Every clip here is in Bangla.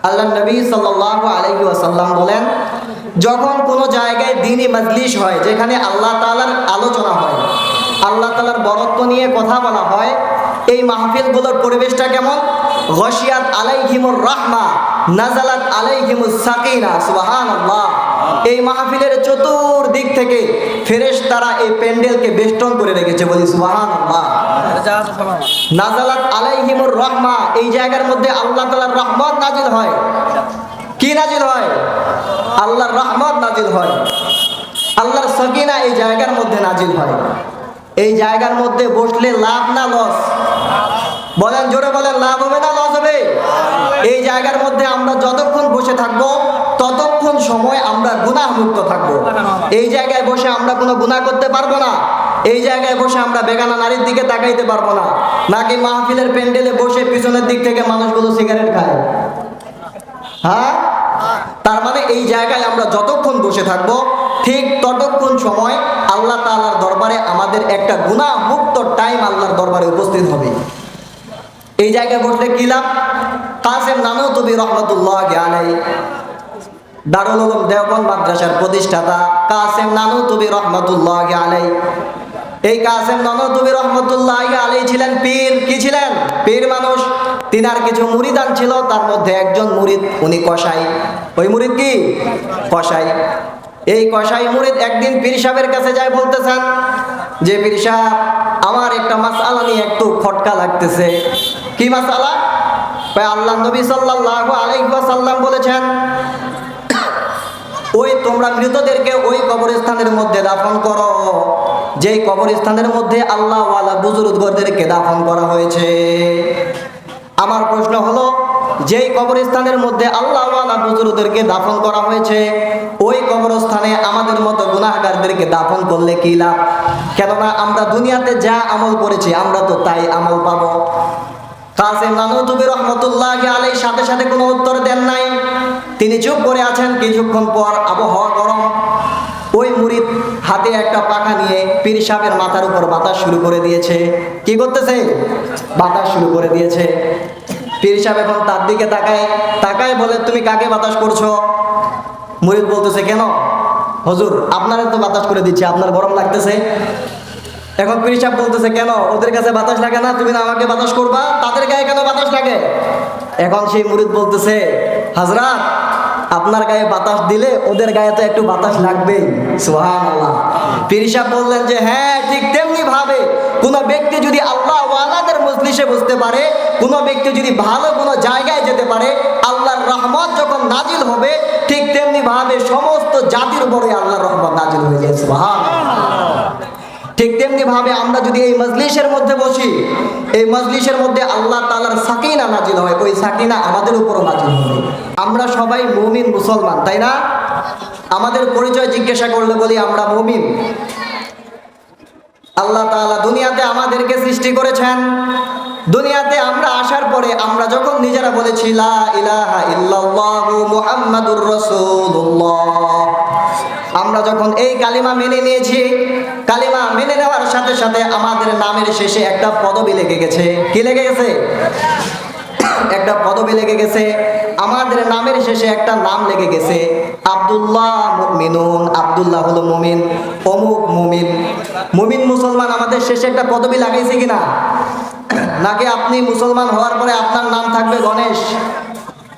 আল্লাহ নবী সাল্লাল্লাহু আলাইহি ওয়াসাল্লাম বলেন, যখন কোনো জায়গায় দ্বীনি মাজলিস হয়, যেখানে আল্লাহ তাআলার আলোচনা হয়, আল্লাহ তাআলার বরত্ব নিয়ে কথা বলা হয়, এই মাহফিলগুলোর পরিবেশটা কেমন? গশিয়াত আলাইহিমুর রাহমা নাজালাত আলাইহিমুস সাকিনা। সুবহানাল্লাহ। এই মাহফিলের চতুর্দিক থেকে ফেরেশতারা এই প্যান্ডেলকে বেষ্টন করে রেখেছে, বলি সুবহানাল্লাহ। নাজালাত আলাইহিমুর রাহমা, এই জায়গার মধ্যে আল্লাহ তাআলার রহমত নাজিল হয়। কি নাজিল হয়? আল্লাহর রহমত নাজিল হয়, আল্লাহর সাকিনা এই জায়গার মধ্যে নাজিল হয়। এই জায়গার মধ্যে বসলে লাভ না লস? বলেন, জোরে বলেন, লাভ হবে না লস হবে? এই জায়গার মধ্যে আমরা যতক্ষণ বসে থাকবো ততক্ষণ সময় আমরা গুনাহ মুক্ত থাকবো। এই জায়গায় বসে আমরা কোনো গুনাহ করতে পারবো না। এই জায়গায় বসে আমরা বেগানা নারীর দিকে তাকাইতে পারবো না। নাকি মাহফিলের প্যান্ডেলে বসে পিছনের দিক থেকে মানুষগুলো সিগারেট খায়? হ্যাঁ, তার মানে এই জায়গায় আমরা যতক্ষণ বসে থাকবো ঠিক ততক্ষণ সময় আল্লাহ তাআলার দরবারে আমাদের একটা গুনাহ মুক্ত টাইম আল্লাহর দরবারে উপস্থিত হবে। এই জায়গায় বসলে কি লাভ? কাসেম নানুতুবি রহমাতুল্লাহি আলাইহি, দারুল উলুম দেওবন্দ মাদ্রাসার প্রতিষ্ঠাতা কাসেম নানুতুবি রহমাতুল্লাহি আলাইহি। এই কাসেম নানুতুবি রহমাতুল্লাহি আলাইহি ছিলেন পীর। কি ছিলেন? পীর মানুষ। তিনার কিছু মুরিদান ছিল, তার মধ্যে একজন মুরিদ উনি কসাই। ওই মুরিদ কি? কসাই। এই কসাই মুরিদ একদিন পীর সাহেবের কাছে যায়, বলতেছেন যে পীর সাহেব, আমার একটা মাসআলা নিয়ে একটু খটকা লাগতেছে। কি মাসআলা? আল্লাহ নবী সাল্লাল্লাহু আলাইহি ওয়াসাল্লাম বলেছেন, ওই তোমরা মৃতদেরকে ওই কবরস্থানের মধ্যে দাফন করো যেই কবরস্থানের মধ্যে আল্লাহ ওয়ালা বুজুর্গদেরকে দাফন করা হয়েছে। আমার প্রশ্ন হলো, যেই কবরস্থানের মধ্যে আল্লাহ ওয়ালা বুজুর্গদেরকে দাফন করা হয়েছে ওই কবরস্থানে আমাদের মতো গুনাহগারদেরকে দাফন করলে কি লাভ? কেননা আমরা দুনিয়াতে যা আমল করেছি আমরা তো তাই আমল পাবো। কাসেম নানুতুবি রহমাতুল্লাহি আলাইহি সাথে সাথে কোনো উত্তর দেন নাই। তিনি চুপ করে আছেন। কিছুক্ষণ পর আবহাওয়া গরম। ওই মুরিদ হাতে একটা পাখা নিয়ে পীর সাহেবের মাথার উপর বাতাস শুরু করে দিয়েছে। কি করতেছে? বাতাস শুরু করে দিয়েছে। পীর সাহেব এখন তার দিকে তাকায় বলে, তুমি কাকে বাতাস করছো? মুরিদ বলতেছে, কেন হুজুর, আপনারা তো বাতাস করে দিচ্ছে, আপনার গরম লাগতেছে। এখন পীর সাহেব বলতেছে, কেন ওদের কাছে বাতাস লাগে না, তুমি না আমাকে বাতাস করবা, তাদের গায়ে কেন বাতাস লাগে? এখন সেই মুরিদ বলতেছে, হযরত, আপনার গায়ে বাতাস দিলে ওদের গায়ে তো একটু বাতাস লাগবেই। সুবহানাল্লাহ। পীর সাহেব বললেন যে, হ্যাঁ, ঠিক তেমনি ভাবে কোন ব্যক্তি যদি আল্লাহ ওয়ালাদের মজলিসে বসতে পারে, কোন ব্যক্তি যদি ভালো কোনো জায়গায় যেতে পারে, আল্লাহর রহমত যখন নাজিল হবে ঠিক তেমনি ভাবে সমস্ত জাতির উপরে আল্লাহর রহমত নাজিল হয়ে যায়। সুবহানাল্লাহ। ঠিক তেমনি ভাবে আমরা যদি এই মজলিসের মধ্যে বসি, এই মজলিসের মধ্যে আল্লাহ তাআলার সাকিনা নাজিল হয়, ওই সাকিনা আমাদের উপরও নাজিল হবে। আমরা সবাই মুমিন মুসলমান, তাই না? আমাদের পরিচয় জিজ্ঞাসা করলে বলি আমরা মুমিন। আল্লাহ তাআলা দুনিয়াতে আমাদেরকে সৃষ্টি করেছেন। দুনিয়াতে আমরা আসার পরে আমরা যখন নিজেরা বলেছি লা ইলাহা ইল্লাল্লাহু মুহাম্মাদুর রাসূলুল্লাহ, আমরা যখন এই কালিমা মেনে নিয়েছি, কালিমা মেনে নেওয়ার সাথে সাথে আমাদের নামের শেষে একটা পদবি লেগে গেছে। কি লেগে গেছে? একটা পদবি লেগে গেছে। আমাদের নামের শেষে একটা নাম লেগে গেছে, আব্দুল্লাহ মুমিনুন। আব্দুল্লাহ হলো মুমিন, অমুক মুমিন। মুমিন মুসলমান আমাদের শেষে একটা পদবি লাগাইছে কিনা? নাকি আপনি মুসলমান হওয়ার পরে আপনার নাম থাকবে গণেশ?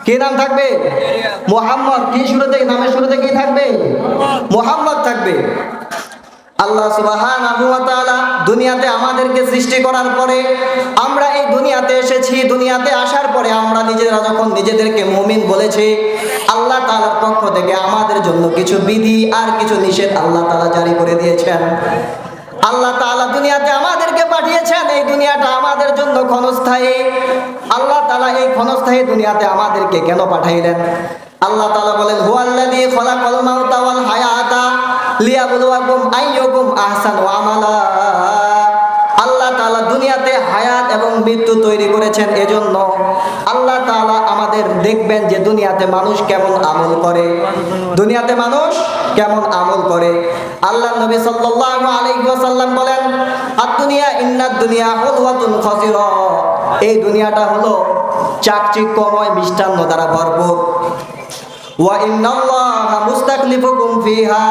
কি নাম থাকবে? মুহাম্মদ। কি শুরুতে, নামের শুরুতে কি থাকবে? মুহাম্মদ থাকবে। আল্লাহ সুবহানাহু ওয়া তাআলা দুনিয়াতে আমাদেরকে সৃষ্টি করার পরে আমরা এই দুনিয়াতে এসেছি। দুনিয়াতে আসার পরে আমরা নিজেরা যখন নিজেদেরকে মুমিন বলেছি, আল্লাহ তাআলার পক্ষ থেকে আমাদের জন্য কিছু বিধি আর কিছু নিষেধ আল্লাহ তাআলা জারি করে দিয়েছেন। আল্লাহ তাআলা দুনিয়াতে আমাদেরকে পাঠিয়েছেন। এই দুনিয়াটা আমাদের জন্য ক্ষণস্থায়ী। আল্লাহ তাআলা এই ক্ষণস্থায়ী দুনিয়াতে আমাদেরকে কেন পাঠাইলেন? আল্লাহ তাআলা বলেন, হুয়াল্লাযী খালাকাল মাউতা ওয়াল হায়াতা লিয়াবলুয়াকুম আইয়ুকুম আহসানু আমালা। আল্লাহ তাআলা দুনিয়াতে হায়াত এবং মৃত্যু তৈরি করেছেন এজন্য। আল্লাহ তাআলা আমাদের আমাদের দেখবেন যে দুনিয়াতে মানুষ কেমন আমল করে, দুনিয়াতে মানুষ কেমন আমল করে। আল্লাহ নবী সাল্লাল্লাহু আলাইহি ওয়াসাল্লাম বলেন, আদ-দুনিয়া ইন্নাদ দুনিয়া হুলওয়াতুন খাসিরা, এই দুনিয়াটা হলো চাকচিক্যময় মিষ্টান্ন দ্বারা ভরপুর। ওয়া ইন্নাল্লাহা মুস্তাখলিফুকুম ফিহা,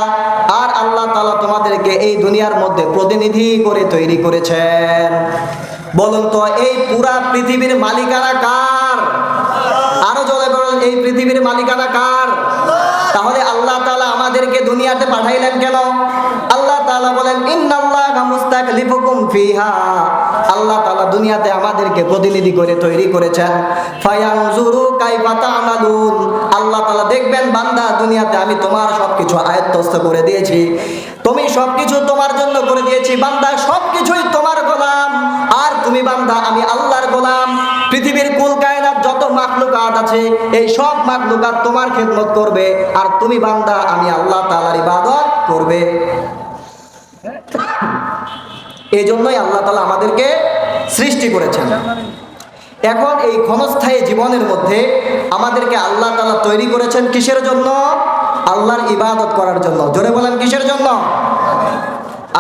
আর আল্লাহ তাআলা তোমাদেরকে এই দুনিয়ার মধ্যে প্রতিনিধি করে তৈরি করেছেন। বলুন তো এই পুরা পৃথিবীর মালিকানা কার? আরো জোরে বলুন, এই পৃথিবীর মালিকানা কার? তাহলে আল্লাহ তাআলা আমাদেরকে দুনিয়াতে পাঠাইলেন কেন? আল্লাহ তাআলা বলেন, ইন্নাল্লাহা মুস্তাখলিফুকুম ফিহা, আল্লাহ তাআলা দুনিয়াতে আমাদেরকে প্রতিনিধি করে তৈরি করেছেন। ফায়ানজুরু কাইফা তা'মালুন, আল্লাহ তাআলা দেখবেন বান্দা দুনিয়াতে আমি তোমার সবকিছু আয়ত্তস্থ করে দিয়েছি, তুমি সবকিছু তোমার জন্য করে দিয়েছি, বান্দা সবকিছুই তোমার গোলাম, আর তুমি বান্দা আমি আল্লাহর গোলাম। পৃথিবীর কুল কায়নাত যত মাখলুকাত আছে এই সব মাখলুকাত তোমার খেদমত করবে, আর তুমি বান্দা আমি আল্লাহ তাআলার ইবাদত করবে। এই জন্যই আল্লাহ তাআলা আমাদেরকে সৃষ্টি করেছেন। এখন এই ক্ষণস্থায়ী জীবনের মধ্যে আমাদেরকে আল্লাহ তাআলা তৈরি করেছেন কিসের জন্য? আল্লাহর ইবাদত করার জন্য। জোরে বলেন কিসের জন্য?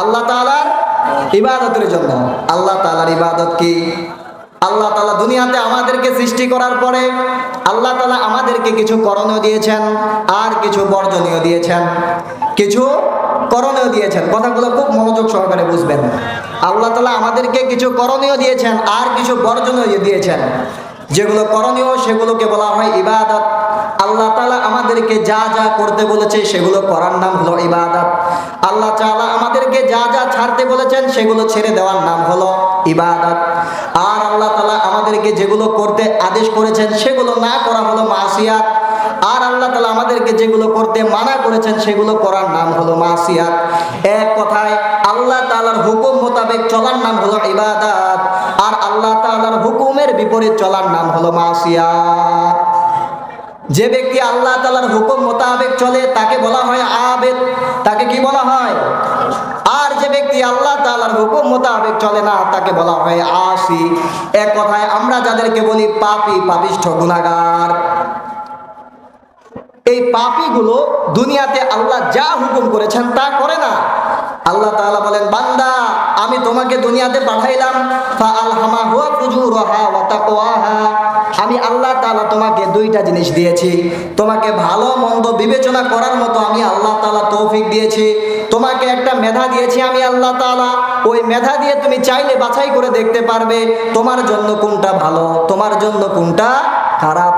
আল্লাহ তাআলার ইবাদতের জন্য। আল্লাহ তাআলার ইবাদত কি? আল্লাহ তাআলা দুনিয়াতে আমাদেরকে সৃষ্টি করার পরে আল্লাহ তাআলা আমাদেরকে কিছু করণীয় দিয়েছেন আর কিছু বর্জনীয় দিয়েছেন। কিছু করণীয় দিয়েছেন, কথাগুলো খুব মনোযোগ সহকারে বুঝবেন। আল্লাহ তাআলা আমাদেরকে কিছু করণীয় দিয়েছেন আর কিছু বর্জনীয় দিয়েছেন। যেগুলো করণীয় সেগুলোকে বলা হয় ইবাদত। আল্লাহ তাআলা আমাদেরকে যা যা করতে বলেছে সেগুলো করার নাম হলো ইবাদত। আল্লাহ তাআলা আমাদেরকে যা যা ছাড়তে বলেছেন সেগুলো ছেড়ে দেওয়ার নাম হলো ইবাদত। আর আল্লাহ তাআলা আমাদেরকে যেগুলো করতে আদেশ করেছেন সেগুলো না করা হলো মাসিয়াত। আর আল্লাহ তাআলা আমাদেরকে যেগুলো করতে মানা করেছেন সেগুলো করার নাম হলো মাসিয়াত। এক কথায় আল্লাহ তাআলার হুকুম মোতাবেক চলার নাম হলো ইবাদত, আর আল্লাহ তাআলার হুকুমের বিপরীত চলার নাম হলো মাসিয়াত। যে ব্যক্তি আল্লাহ তাআলার হুকুম মোতাবেক চলে তাকে বলা হয় আবেদ। তাকে কি বলা হয়? আর যে ব্যক্তি আল্লাহ তাআলার হুকুম মোতাবেক চলে না তাকে বলা হয় আসি। এক কথায় আমরা যাদেরকে বলি পাপী, পাপিষ্ঠ, গুনাহগার। এই পাপীগুলো দুনিয়াতে আল্লাহ যা হুকুম করেছেন তা করে না। আল্লাহ তাআলা বলেন, বান্দা আমি তোমাকে দুনিয়াতে পাঠাইলাম, ফাআলহামাহু ফুজুরাহা ওয়া তাকওয়াহা, আমি আল্লাহ তাআলা তোমাকে দুইটা জিনিস দিয়েছি। তোমাকে ভালো মন্দ বিবেচনা করার মতো আমি আল্লাহ তাআলা তৌফিক দিয়েছি। তোমাকে একটা মেধা দিয়েছি আমি আল্লাহ তাআলা। ওই মেধা দিয়ে তুমি চাইলে বাছাই করে দেখতে পারবে তোমার জন্য কোনটা ভালো, তোমার জন্য কোনটা খারাপ।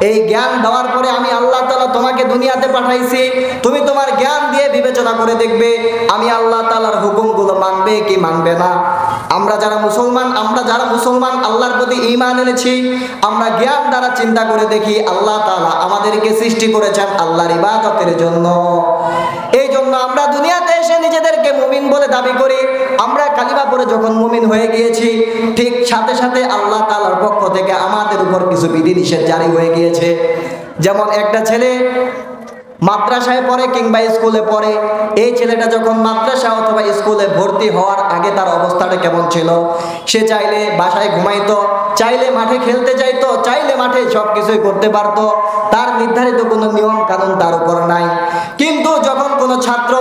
এই জ্ঞান দেওয়ার পরে আমি আল্লাহ তাআলা তোমাকে দুনিয়াতে পাঠাইছি, তুমি তোমার জ্ঞান দিয়ে বিবেচনা করে দেখবে আমি আল্লাহ তাআলার হুকুমগুলো মানবে কি মানবে না। আমরা যারা মুসলমান আল্লাহর প্রতি ঈমান এনেছি, আমরা জ্ঞান দ্বারা চিন্তা করে দেখি আল্লাহ তাআলা আমাদেরকে সৃষ্টি করেছেন আল্লাহর ইবাদতের জন্য। এই জন্য আমরা দুনিয়াতে এসে নিজেদেরকে মুমিন বলে দাবি করি। আমরা কালিমা পড়ে যখন মুমিন হয়ে গিয়েছি ঠিক সাথে সাথে আল্লাহ তাআলার পক্ষ থেকে আমাদের উপর কিছু বিধিনিষেধ জারি হয়ে গিয়েছে। যেমন একটা ছেলে মাদ্রাসায় পড়ে কিংবা স্কুলে পড়ে, এই ছেলেটা যখন মাদ্রাসা অথবা স্কুলে ভর্তি হওয়ার আগে তার অবস্থাটা কেমন ছিল? সে চাইলে বাসায় ঘুমাইতো, চাইলে মাঠে খেলতে যাইতো, চাইলে মাঠে সব কিছুই করতে পারতো। তার নির্ধারিত কোনো নিয়ম কানুন তার উপর নাই। কিন্তু যখন কোনো ছাত্র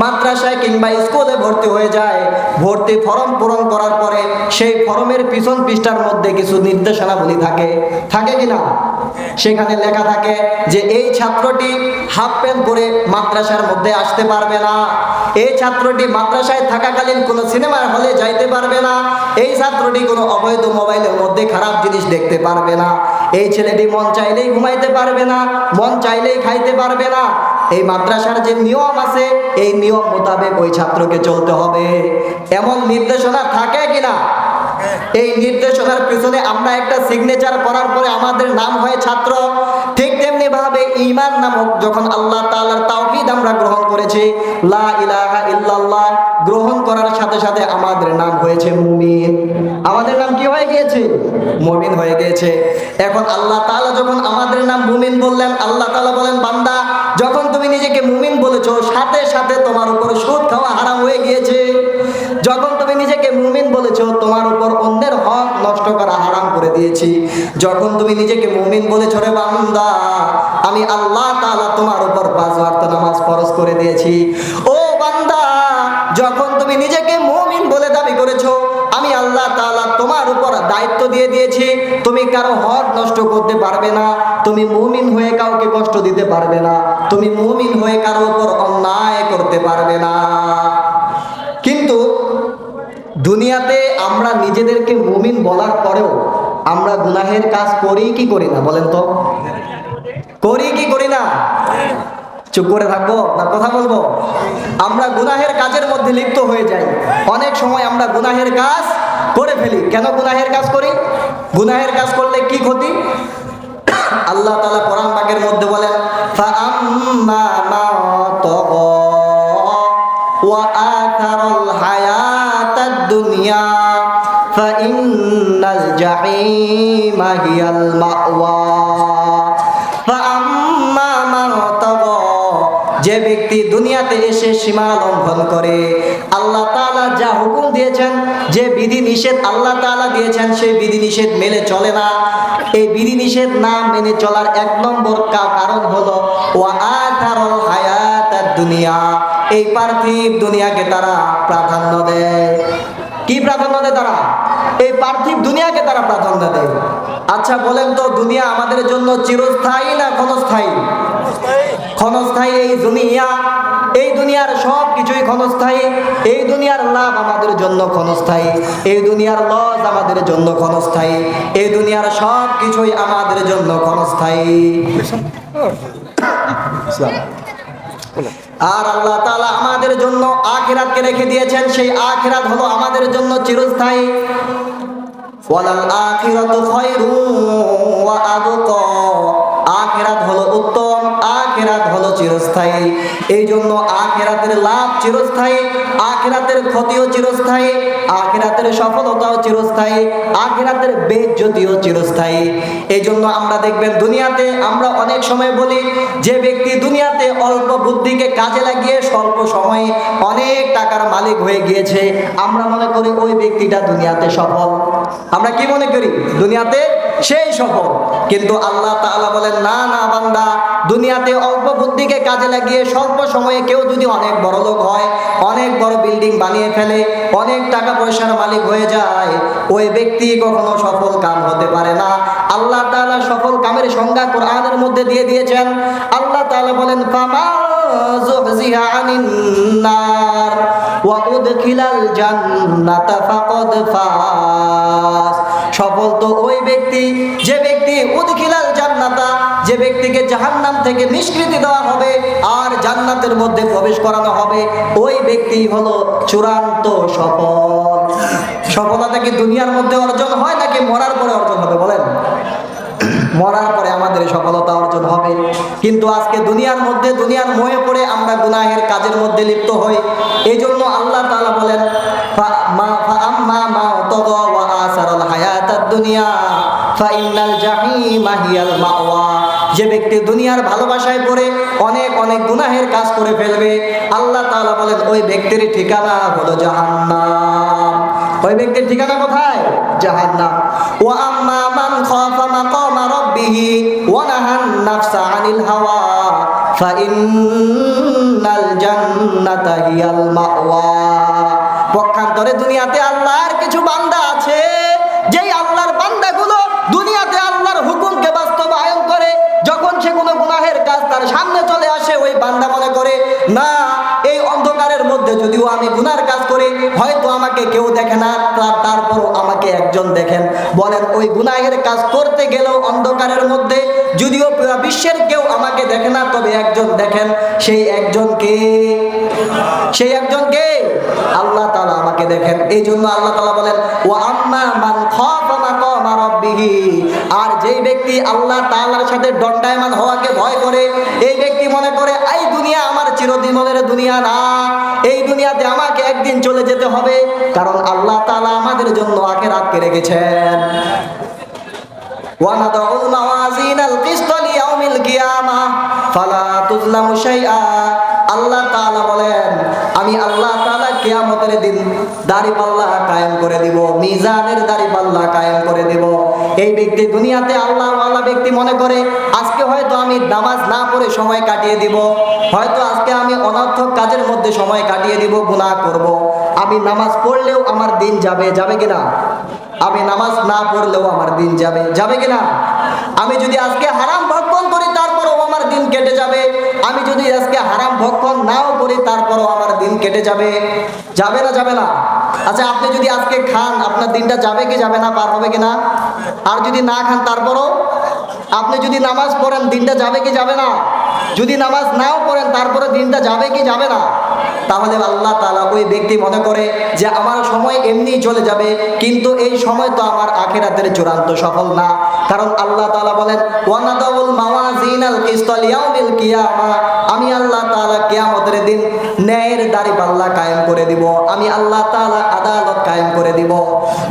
মাদ্রাসায় কিংবা স্কুলে ভর্তি হয়ে যায়, ভর্তি ফর্ম পূরণ করার পরে সেই ফর্মের পিছন পৃষ্ঠার মধ্যে কিছু নির্দেশনাবলী থাকে, থাকে কিনা? সেখানে লেখা থাকে যে এই ছাত্রটি হাফ প্যান্ট পরে মাদ্রাসার মধ্যে আসতে পারবে না, এই ছাত্রটি মাদ্রাসায় থাকাকালীন কোনো সিনেমার হলে যাইতে পারবে না, এই ছাত্রটি কোনো অবৈধ মোবাইলের মধ্যে খারাপ জিনিস দেখতে পারবে না, এই ছেলেটি মন চাইলেই ঘুমাইতে পারবে না, মন চাইলেই খাইতে পারবে না। এই মাদ্রাসার যে নিয়ম আছে এই নিয়ম মোতাবেক ওই ছাত্রকে চলতে হবে। এমন নির্দেশনা থাকে কিনা? এই নির্দেশনার পিছনে আমরা একটা সিগনেচার করার পরে আমাদের নাম হয় ছাত্র। ঠিক তেমনি ভাবে ঈমান নামক যখন আল্লাহ তাআলার তাওহীদ আমরা গ্রহণ করেছি, লা ইলাহা ইল্লাল্লাহ গ্রহণ করার সাথে সাথে আমাদের নাম হয়েছে মুমিন। আমাদের নাম কি হয়ে গিয়েছে? মুমিন হয়ে গিয়েছে। এখন আল্লাহ তাআলা যখন আমাদের নাম মুমিন বললেন, আল্লাহ তাআলা বলেন, বান্দা যখন তুমি নিজেকে মুমিন বলেছো সাথে সাথে তোমার উপর সুদ খাওয়া হারাম হয়ে গিয়েছে। যখন তুমি নিজেকে মুমিন বলেছো তোমার উপর অন্যের হক নষ্ট করা হারাম করে দিয়েছে। দিয়েছি। যখন তুমি নিজেকে মুমিন বলেছো রে বান্দা, আমি আল্লাহ তাআলা তোমার উপর 5 ওয়াক্ত নামাজ ফরজ করে দিয়েছি। ও বান্দা, যখন তুমি নিজেকে মুমিন বলে দাবি করেছো, আমি আল্লাহ তাআলা তোমার উপর দায়িত্ব দিয়ে দিয়েছি, তুমি কারো হক নষ্ট করতে পারবে না, তুমি মুমিন হয়ে কাউকে কষ্ট দিতে পারবে না, তুমি মুমিন হয়ে কারো উপর অন্যায় করতে পারবে না। কিন্তু দুনিয়াতে আমরা নিজেদেরকে মুমিন বলার পরেও আমরা গুনাহের কাজ করি কি করি না বলেন তো? করি কি করি না? চুপ করে থাকবো না কথা বলবো? আমরা গুনাহের কাজের মধ্যে লিপ্ত হয়ে যাই। অনেক সময় আমরা গুনাহের কাজ করে ফেলি। কেন গুনাহের কাজ করি? গুনাহের কাজ করলে কি ক্ষতি? আল্লাহ তাআলা কোরআন পাকের মধ্যে বলেন, ফাআম্মা মান তাগা ওয়া আথারাল হায়াতাদ দুনিয়া ফাইন্নাল জাহিমা হিয়াল মাওয়া। ফাআম্মা মান তাগা, যে ব্যক্তি দুনিয়াতে এসে সীমা লঙ্ঘন করে, আল্লাহ তাআলা যা হুকুম দিয়েছেন, যে বিধি নিষেধ আল্লাহ তাআলা দিয়েছেন, সেই বিধি নিষেধ মেনে চলে না। এই বিধি নিষেধ না মেনে চলার 1 নম্বর কারণ হলো ওয়া আথারুল হায়াতাদ দুনিয়া, এই পার্থিব দুনিয়াকে তারা প্রাধান্য দেয়। কি প্রাধান্য দেয় তারা? এই পার্থিব দুনিয়াকে তারা প্রাধান্য দেয়। আচ্ছা বলেন তো, দুনিয়া আমাদের জন্য চিরস্থায়ী না ক্ষণস্থায়ী? ক্ষণস্থায়ী এই দুনিয়া, এই দুনিয়ার সব কিছুই ক্ষণস্থায়ী। এই দুনিয়ার লাভ আমাদের জন্য ক্ষণস্থায়ী, এই দুনিয়ার লস আমাদের জন্য ক্ষণস্থায়ী, এই দুনিয়ার সব কিছুই আমাদের জন্য ক্ষণস্থায়ী। আর আল্লাহ তাআলা আমাদের জন্য আখিরাতকে রেখে দিয়েছেন, সেই আখিরাত হলো আমাদের জন্য চিরস্থায়ী। ওয়ালাল আখিরাতু খায়রুন ওয়া আবকা, আখিরাত হলো উত্তম, আখিরাত হলো চিরস্থায়ী। এই জন্য আখিরাতের লাভ চিরস্থায়ী, আখিরাতের ক্ষতিও চিরস্থায়ী, আখিরাতের সফলতাও চিরস্থায়ী, আখিরাতের বেজ্জতিও চিরস্থায়ী। এই জন্য আমরা দেখবেন দুনিয়াতে আমরা অনেক সময় বলি, যে ব্যক্তি দুনিয়াতে অল্প বুদ্ধিকে কাজে লাগিয়ে স্বল্প সময়ে অনেক টাকার মালিক হয়ে গিয়েছে, আমরা মনে করি ওই ব্যক্তিটা দুনিয়াতে সফল। আমরা কি মনে করি? দুনিয়াতে সেই সফল। কিন্তু আল্লাহ তাআলা বলেন, না না বান্দা, দুনিয়াতে অল্প বুদ্ধিকে কাজে লাগিয়ে স্বল্প সময়ে কেউ যদি অনেক বড় লোক হয়, অনেক বড় বিল্ডিং বানিয়ে ফেলে, অনেক টাকা পয়সার মালিক হয়ে যায়, ওই ব্যক্তি কখনো সফল কাম হতে পারে না। আল্লাহ তাআলা সফল কামের সংজ্ঞা কোরআনের মধ্যে দিয়ে দিয়েছেন। আল্লাহ তাআলা বলেন, ফামা যুহজিহা আনিন নার ওয়া উদখিলাল জান্নাতা ফাকাদ ফাজ। সফল তো ওই ব্যক্তি, যে ব্যক্তি উদখিলাল জান্নাতা, যে ব্যক্তিকে জাহান্নাম থেকে নিষ্কৃতি দেওয়া হবে আর জান্নাতের মধ্যে প্রবেশ করানো হবে, ওই ব্যক্তি হলো চূড়ান্ত সফল। সফলতা কি দুনিয়ার মধ্যে অর্জন হয় নাকি মরার পরে অর্জন হবে বলেন? মরার পরে আমাদের সফলতা অর্জন হবে। কিন্তু আজকে দুনিয়ার মধ্যে, দুনিয়ার মোহে পড়ে আমরা গুনাহের কাজের মধ্যে লিপ্ত হই। এই জন্য আল্লাহ তাআলা বলেন, ফাআম্মা মা তাগা ওয়া আসারাল হায়াতাদ দুনিয়া ফাইন্নাল জাহিমা হিয়াল মাওয়া, যে ব্যক্তি দুনিয়ার ভালোবাসায় পড়ে অনেক অনেক গুনাহের কাজ করে ফেলবে, আল্লাহ তাআলা বলেন ওই ব্যক্তির ঠিকানা হলো জাহান্নাম। ওই ব্যক্তির ঠিকানা কোথায়? জাহান্নাম। ওয়া আম্মা মান খাফা মাকামা রাব্বিহি ওয়া নাহান নাফসা আনিল হাওয়া ফাইন্নাল জান্নাতা হিয়াল মাওয়া। পক্ষান্তরে দুনিয়াতে আল্লাহর কিছু বান্দা আছে, যেই আল্লাহর বান্দাগুলো দুনিয়াতে আল্লাহর হুকুমকে বাস্তবায়ন করে। যখন সে কোনো গুনাহের কাজ তার সামনে চলে আসে, ওই বান্দা মনে করে, না, এই অন্ধকারের মধ্যে যদিও আমি গুনার কাজ করি, হয়তো আমাকে কেউ দেখে না, তারপরও আমাকে একজন দেখেন। বলেন, ওই গুনাহের কাজ করতে গেলেও অন্ধকারের মধ্যে যদিও পুরো বিশ্বের কেউ আমাকে দেখে না, তবে একজন দেখেন। সেই একজনকে, সেই একজনকে আল্লাহ তাআলা আমাকে দেখেন। এই জন্য আল্লাহ তাআলা বলেন, ওয়া আম্মা মান খাফা মাকামা রাব্বিহি, আর যেই ব্যক্তি আল্লাহ তাআলার সাথে দণ্ডায়মান হওয়াকে ভয় করে, এই ব্যক্তি মনে করে এই দুনিয়া আমার চিরদিনের দুনিয়া না, এই দুনিয়াতে আমাকে একদিন চলে যেতে হবে, কারণ আল্লাহ তাআলা আমাদের জন্য আখিরাতকে রেখেছেন। ওয়া নাদাউল মাওয়াজিনাল কিসত লিয়াউমিল কিয়ামাহ ফালা তুজলামু শাইআ। আল্লাহ তাআলা বলেন, আমি আল্লাহ তাআলা কিয়ামতের দিন দাড়িপাল্লা কায়েম করে দিব, মিজানের দাড়িপাল্লা কায়েম করে দিব। এই ব্যক্তি দুনিয়াতে আল্লাহওয়ালা ব্যক্তি মনে করে আজকে হয়তো আমি নামাজ না পড়ে সময় কাটিয়ে দিব, হয়তো আজকে আমি অনর্থক কাজের মধ্যে সময় কাটিয়ে দিব, গুনাহ করব। আমি নামাজ পড়লেও আমার দিন যাবে, যাবে কিনা? আমি নামাজ না পড়লেও আমার দিন যাবে, যাবে কিনা? আমি যদি আজকে হারাম ভক্ষণ করি তারপরও আমার দিন কেটে যাবে, আমি যদি আজকে হারাম ভক্ষণ নাও করি তারপরও আমার দিন কেটে যাবে, যাবে না? যাবে না? আচ্ছা, আপনি যদি আজকে খান আপনার দিনটা যাবে কি যাবে না, পার হবে কিনা? আর যদি না খান তারপরও? আপনি যদি নামাজ পড়েন দিনটা যাবে কি যাবে না? যদি নামাজ নাও পড়েন তারপরে দিনটা যাবে কি যাবে না? তাহলে আল্লাহ তাআলা ওই ব্যক্তি মনে করে যে আমার সময় এমনি চলে যাবে, কিন্তু এই সময় তো আমার আখিরাতের চূড়ান্ত সফল না। কারণ আল্লাহ তাআলা বলেন ওয়ানাদাউল মাওয়াজিনাল কিসত লিয়াউমিল কিয়ামা, আমি আল্লাহ তাআলা কিয়ামতের দিন ন্যায়ের দাঁড়িপাল্লা কায়েম করে দিব, আমি আল্লাহ তাআলা আদালত কায়েম করে দিব।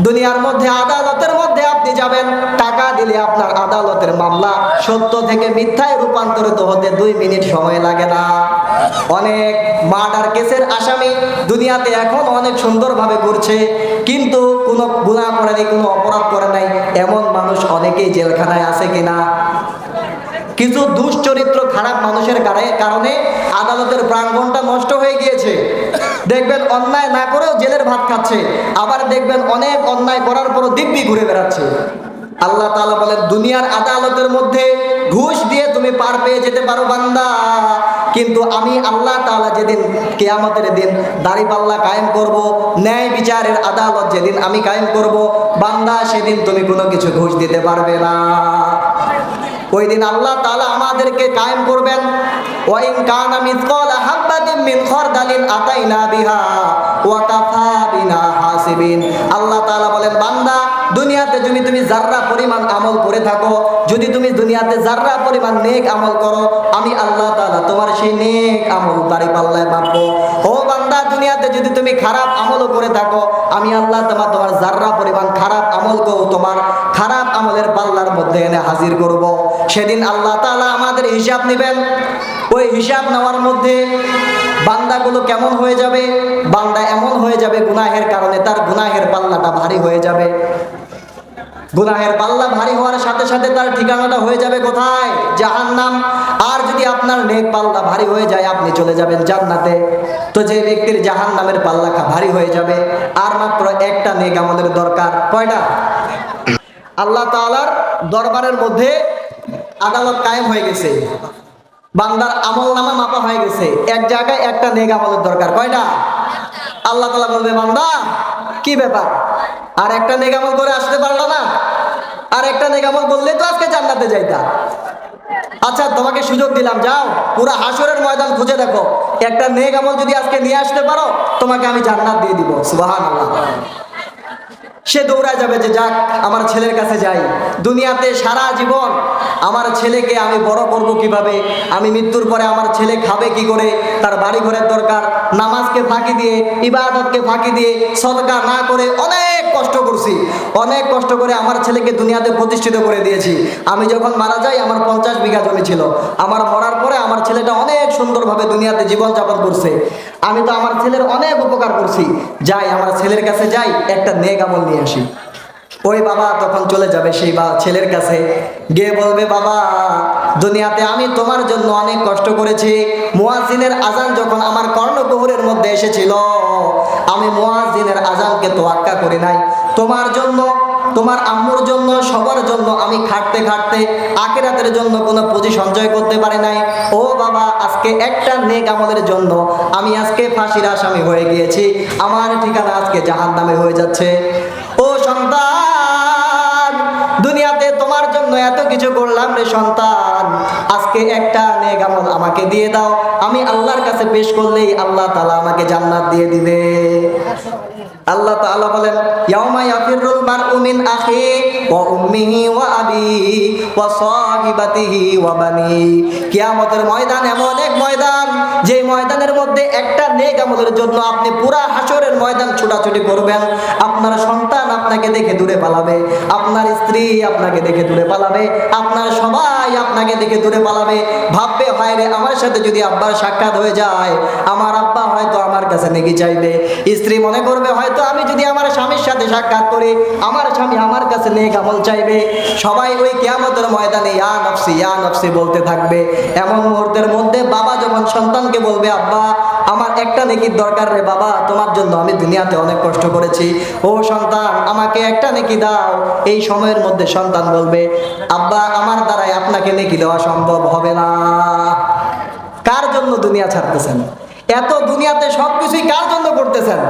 দুনিয়ার মধ্যে আদালতের মধ্যে আপনি যাবেন, টাকা দিলে আপনার আদালতের মামলা সত্য থেকে মিথ্যায় রূপান্তরিত হতে 2 মিনিট সময় লাগে না। অনেক মার্ডার কেসের আসামি দুনিয়াতে এখন অনেক সুন্দরভাবে ঘুরছে, কিন্তু কোনো গুনাহ করে নাই, কোনো অপরাধ করে নাই, এমন মানুষ অনেকেই জেলখানায় আছে কিনা? কিছু দুশ্চরিত্র খারাপ মানুষের কারণে আদালতের প্রাঙ্গণটা নষ্ট হয়ে গিয়েছে। দেখবেন অন্যায় না করেও জেলের ভাত খাচ্ছে, আবার দেখবেন অনেক অন্যায় করার পরও দিব্যি ঘুরে বেড়াচ্ছে। আল্লাহ তাআলা বলেন দুনিয়ার আদালতের মধ্যে ঘুষ দিয়ে তুমি পার পেয়ে যেতে পারো বান্দা, কিন্তু আমি আল্লাহ তাআলা যেদিন কিয়ামতের দিন দাঁড়িপাল্লা কায়েম করব, ন্যায় বিচারের আদালত যেদিন আমি কায়েম করব, বান্দা সেদিন তুমি কোনো কিছু ঘুষ দিতে পারবে না। ওই দিন আল্লাহ তাআলা আমাদেরকে কায়েম করবেন, ওয়া ইন কানা মিসকালা হাববাতিন মিন খারদালিন আতাইনা বিহা ওয়া কাফা বিনা হাসিবিন। আল্লাহ তাআলা বলেন বান্দা দুনিয়াতে যদি তুমি যাররা পরিমাণ আমল করে থাকো, যদি তুমি দুনিয়াতে যাররা পরিমাণ নেক আমল করো, আমি আল্লাহ তাআলা তোমার সেই নেক আমল দাঁড়িপাল্লায় মাপবো। ও বান্দা দুনিয়াতে যদি তুমি খারাপ আমলও করে থাকো, আমি আল্লাহ তাআলা তোমার যাররা পরিমাণ খারাপ আমলকেও তোমার খারাপ আমলের পাল্লার মধ্যে এনে হাজির করব। সেদিন আল্লাহ তাআলা আমাদের হিসাব নেবেন। ওই হিসাব নেওয়ার মধ্যে বান্দাগুলো কেমন হয়ে যাবে? বান্দা এমন হয়ে যাবে গুনাহের কারণে তার গুনাহের পাল্লাটা ভারী হয়ে যাবে। গুনাহের পাল্লা ভারী হওয়ার সাথে সাথে তার ঠিকানাটা হয়ে যাবে কোথায়? জাহান্নাম। আর যদি আপনার নেক পাল্লা ভারী হয়ে যায় আপনি চলে যাবেন জান্নাতে। তো যে ব্যক্তির জাহান্নামের পাল্লা ভারী হয়ে যাবে, আর মাত্র একটা নেক আমলের দরকার। কয়টা? আল্লাহ তাআলার দরবারের মধ্যে আদালত কায়েম হয়ে গেছে, বান্দার আমল নামা মাপা হয়ে গেছে, এক জায়গায় একটা নেক আমলের দরকার। কয়টা? আল্লাহ তাআলা বলবে বান্দা কি ব্যাপার, আর একটা নেক আমল করে আসতে পারলো না? আর একটা নেক আমল করলে তো আজকে জান্নাতে যাইতা। আচ্ছা তোমাকে সুযোগ দিলাম, যাও পুরো হাসরের ময়দান খুঁজে দেখো, একটা নেক আমল যদি আজকে নিয়ে আসতে পারো তোমাকে আমি জান্নাত দিয়ে দিব। সুবহানাল্লাহ। সে দৌড়ায় যাবে যে যাক আমার ছেলের কাছে যাই, দুনিয়াতে সারা জীবন আমার ছেলেকে আমি বড় করব কিভাবে, আমি মৃত্যুর পরে আমার ছেলে খাবে কি করে, তার বাড়ি ঘরের দরকার, নামাজকে ফাঁকি দিয়ে ইবাদতকে ফাঁকি দিয়ে সদকা না করে অনেক কষ্ট করছি, অনেক কষ্ট করে আমার ছেলেকে দুনিয়াতে প্রতিষ্ঠিত করে দিয়েছি। আমি যখন মারা যাই আমার 50 বিঘা জমি ছিল, আমার মরার পরে আমার ছেলেটা অনেক সুন্দরভাবে দুনিয়াতে জীবনযাপন করছে, আমি তো আমার ছেলের অনেক উপকার করছি, যাই আমার ছেলের কাছে যাই একটা নেক আমল নিয়ে আসি। ওই বাবা তখন চলে যাবে সেই ছেলের কাছে, গিয়ে বলবে বাবা দুনিয়াতে আমি তোমার জন্য অনেক কষ্ট করেছি, মুয়াজ্জিনের আজান যখন আমার কর্ণকুহরের মধ্যে এসেছিল আমি মুয়াজ্জিনের আজানকে তোয়াক্কা করি নাই, তোমার জন্য তোমার আম্মুর জন্য সবার জন্য আমি খাটতে খাটতে আখিরাতের জন্য কোনো পুঁজি সঞ্চয় করতে পারি নাই। ও বাবা আজকে একটা নেক আমলের জন্য আমি আজকে ফাঁসির আসামি হয়ে গিয়েছি, আমার ঠিকানা আজকে জাহান্নামে হয়ে যাচ্ছে। ও সন্তান দুনিয়াতে তোমার জন্য এত কিছু করলাম রে সন্তান, আজকে একটা নেক আমল আমাকে দিয়ে দাও, আমি আল্লাহর কাছে পেশ করলেই আল্লাহ তাআলা আমাকে জান্নাত দিয়ে দিবে। আল্লাহ তাআলা বলেন ইয়াউমা ইয়াফিরুল মারউ মিন আখিহি ওয়া উম্মিহি ওয়া আবিহি ওয়া সাহিবাতিহি ওয়া বানি। কিয়ামতের ময়দান এমন এক ময়দান, যে ময়দানের মধ্যে একটা নেক আমলের জন্য আপনি পুরা হাসরের ময়দান ছোটাছুটি করবেন। আপনার সন্তান আপনাকে দেখে দূরে পালাবে, আপনার স্ত্রী আপনাকে দেখে দূরে পালাবে, আপনার সবাই আপনাকে দেখে দূরে পালাবে। ভাববে হয় রে, আমার সাথে যদি আব্বার সাক্ষাৎ হয়ে যায়, আমার আব্বা হয়তো আমার কাছে নেকি চাইবে। স্ত্রী মনে করবে হয়তো আমি যদি আমার স্বামীর সাথে সাক্ষাৎ করি, আমার স্বামী আমার কাছে নেক আমল চাইবে। সবাই ওই কিয়ামতের ময়দানে ইয়া নফসি বলতে থাকবে। এমন মুহূর্তের মধ্যে বাবা যখন সন্তানকে বলবে, আব্বা আমার একটা নেকির দরকার রে বাবা, তোমার জন্য আমি দুনিয়াতে অনেক কষ্ট করেছি, ও সন্তান আমাকে একটা নেকি দাও। এই সময়ের মধ্যে সন্তান বলবে, আব্বা আমার দ্বারাই আপনাকে নেকি দেওয়া সম্ভব হবে না। কার জন্য দুনিয়া ছাড়তেছেন? এত দুনিয়াতে সবকিছুই কার জন্য করতেছেন?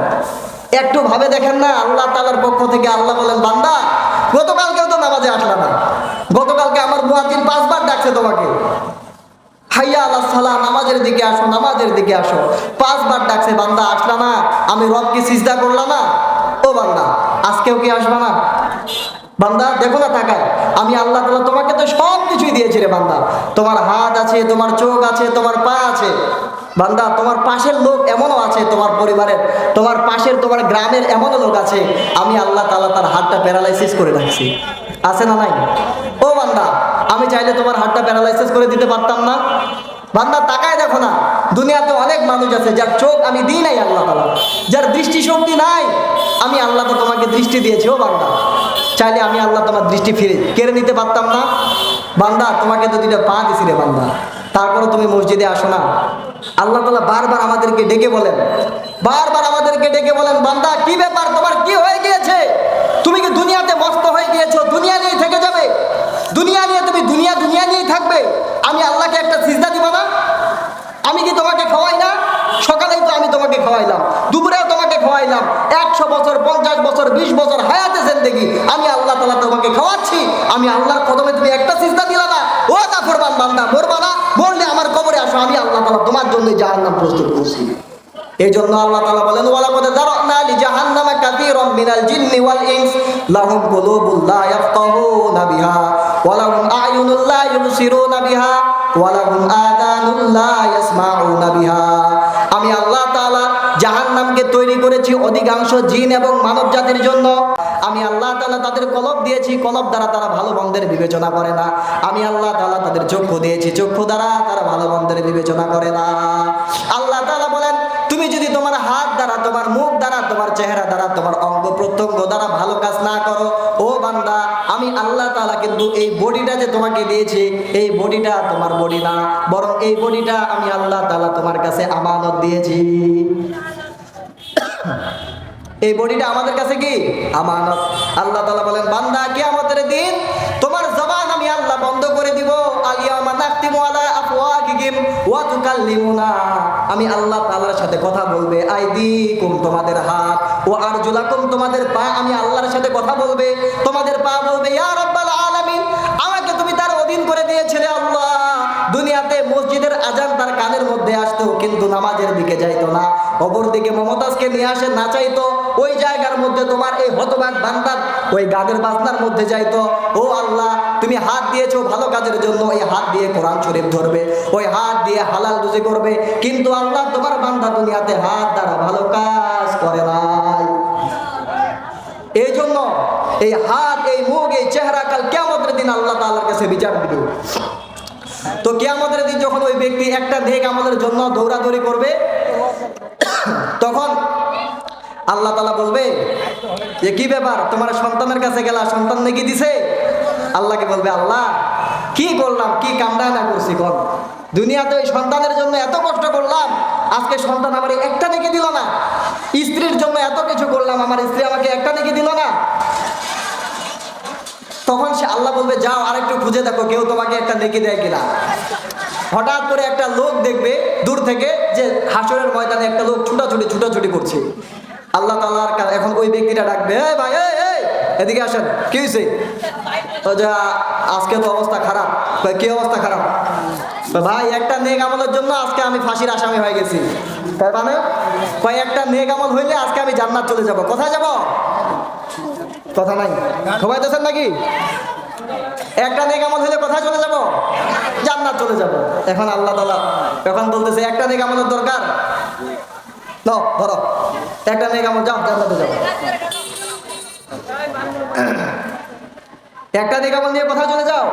একটু ভাবে দেখেন না। আল্লাহ তাআলার পক্ষ থেকে আল্লাহ বলেন, বান্দা গতকালকেও তো নামাজে আসলা না, গতকালকে আমার মুয়াজ্জিন 5 বার ডাকছে তোমাকে, হাইয়া আলাস সালাহ, নামাজের দিকে আসো, নামাজের দিকে আসো, 5 বার ডাকছে, বান্দা আসলা না, আমি রবকে সিজদা করলাম না। ও বান্দা আজকেও কি আসবা না? বান্দা দেখো না তাকায়, আমি আল্লাহ তাআলা তোমাকে তো সব কিছুই দিয়েছি রে বান্দা। তোমার হাত আছে, তোমার চোখ আছে, তোমার পা আছে। বান্দা তোমার পাশের লোক এমনও আছে, তোমার পরিবারের, তোমার পাশের, তোমার গ্রামের এমনও লোক আছে, আমি আল্লাহ তাআলা তার হাতটা প্যারালাইসিস করে রাখছি। আছে না নাই? ও বান্দা আমি চাইলে তোমার হাতটা প্যারালাইসিস করে দিতে পারতাম না? বান্দা তাকায় দেখো না, দুনিয়াতে অনেক মানুষ আছে যার চোখ আমি দিই নাই আল্লাহ তাআলা, যার দৃষ্টিশক্তি নাই, আমি আল্লাহ তো তোমাকে দৃষ্টি দিয়েছি। ও বান্দা চাইলে আমি আল্লাহ তোমার দৃষ্টি কেড়ে নিতে পারতাম না? বান্দা তোমাকে তো 2টা পা দিছি রে বান্দা, তারপরে তুমি মসজিদে আসো না? আল্লাহ তাআলা বারবার আমাদেরকে ডেকে বলেন, বান্দা কি ব্যাপার, তোমার কি হয়ে গিয়েছে? তুমি কি দুনিয়াতে মস্ত হয়ে গিয়েছো? দুনিয়া নিয়ে থেকে যাবে, দুনিয়া নিয়ে তুমি দুনিয়া নিয়েই থাকবে। আমি আল্লাহকে একটা সিজদা দিব না? আমি কি তোমাকে খাওয়াই না? সকালেই তো আমি তোমাকে খাওয়াইলাম, দুপুরেও তোমাকে খাওয়াইলাম, 100 বছর 50 বছর 20 বছর হায়াতে জিন্দেগি আমি আল্লাহ তাআলা তোমাকে খাওয়াচ্ছি। আমি আল্লাহর কদমে তুমি একটা সিজদা দিলা না? ও কাফরবান বান্দা, মরবা না? মরলে আমার কবরে আসো, আমি আল্লাহ তাআলা তোমার জন্য জাহান্নাম প্রস্তুত করছি। এই জন্য আল্লাহ তাআলা বলেন, ওয়ালাকাদ যারানা লিজাহান্নামা কাসীরাম মিনাল জিন্নি ওয়াল ইনস লাহুম কুলুবুন লা ইয়াফকাহুনা বিহা ওয়া লাহুম আ'য়ুনুন লা ইউবসিরুনা বিহা ওয়া লাহুম আযানুন লা ইয়াসমাউনা বিহা। আমি আল্লাহ তাআলা জাহান্নামকে তৈরি করেছি অধিকাংশ জিন এবং মানব জাতির জন্য। আমি আল্লাহ তাআলা তাদের কলব দিয়েছি, কলব দ্বারা তারা ভালো মন্দের বিবেচনা করে না। আমি আল্লাহ তাআলা তাদের চক্ষু দিয়েছি, চক্ষু দ্বারা তারা ভালো মন্দের বিবেচনা করে না। আল্লাহ তাআলা বলেন, তুমি যদি তোমার হাত দ্বারা, তোমার মুখ দ্বারা, তোমার চেহারা দ্বারা, তোমার অঙ্গ প্রত্যঙ্গ দ্বারা ভালো কাজ না করো, ও বান্দা আমি আল্লাহ তাআলা কিন্তু এই বডিটা যে তোমাকে দিয়েছি, এই বডিটা তোমার বডি না, বরং এই বডিটা আমি আল্লাহ তাআলা তোমার কাছে আমানত দিয়েছি। এই বডিটা আমাদের কাছে কি আমানত। আল্লাহ তাআলা বলেন, বান্দা কিয়ামতের দিন তোমার জবান আমি আল্লাহ বন্ধ করে দিব। আলিয়ামা নাখতিমু আলা আফওয়াহিহিম ওয়া তুকাল্লিমুনা, আমি আল্লাহ তাআলার সাথে কথা বলবে। আইদিকুম তোমাদের হাত, ও আরজুলাকুম তোমাদের পা, আমি আল্লাহর সাথে কথা বলবে। তোমাদের পা বলবে, ইয়া রাব্বাল আলামিন, আমাকে তুমি তার অধীন করে দিয়েছিলে আল্লাহ। দুনিয়াতে মসজিদের আজান তার কানের মধ্যে আসতো, কিন্তু নামাজের দিকে যাইতো না। অপর দিকে মমতাজকে নিয়ে আসে নাচাইতো, ওই জায়গার মধ্যে তোমার এই হতবাক বান্দার ওই গানের বাজনার মধ্যে যাইতো। ও আল্লাহ তুমি হাত দিয়েছো ভালো কাজের জন্য, এই হাত দিয়ে কোরআন শরীফ ধরবে, ওই হাত দিয়ে হালাল রুজি করবে, কিন্তু আল্লাহ তোমার বান্দা দুনিয়াতে হাত দ্বারা ভালো কাজ করে নাই। এই জন্য এই হাত, এই মুখ, এই চেহারা কাল কিয়ামতের দিন আল্লাহ তাআলার কাছে বিচার দিবে। তো কিয়ামতের দিন যখন ওই ব্যক্তি একটা নেক আমলের জন্য দৌড়াদৌড়ি করবে, তখন আল্লাহ তাআলা বলবে যে কি ব্যাপার, তোমার সন্তানের কাছে গেলা, সন্তান নেকি দিছে? আল্লাহকে বলবে, আল্লাহ কি করলাম, কি কামড়া না করছি কর, দুনিয়াতে ওই সন্তানের জন্য এত কষ্ট করলাম, আজকে সন্তান আমার একটা নেকি দিল না। স্ত্রীর জন্য এত কিছু করলাম, আমার স্ত্রী আমাকে একটা নেকি দিল না। তখন সে আল্লাহ বলবে, যাও আরেকটু খুঁজে দেখো কেউ তোমাকে একটা নেকি দেয় কিনা। হঠাৎ করে একটা লোক দেখবে দূর থেকে যে হাসরের ময়দানে একটা লোক ছুটাছুটি করছে। আল্লাহ তাআলার এখন ওই ব্যক্তিটা ডাকবে, এই ভাই এই এদিকে আসেন, কি হয়েছে? যা আজকে তো অবস্থা খারাপ। কি অবস্থা খারাপ? ভাই একটা নেক আমলের জন্য আজকে আমি ফাঁসির আসামি হয়ে গেছি। তার মানে একটা নেক আমল হইলে আজকে আমি জান্নাত চলে যাব। কোথায় যাব? কথা নাই, ঘুমাইতেছেন নাকি? একটা নেক আমল হলে কোথায় চলে যাব? জান্নাত চলে যাব। এখন আল্লাহ তাআলা এখন বলতেছে একটা নেক আমলের দরকার, নাও ধরো একটা নেক আমল, যাও জান্নাতে যাও। একটা নেক আমল নিয়ে কোথায় চলে যাও?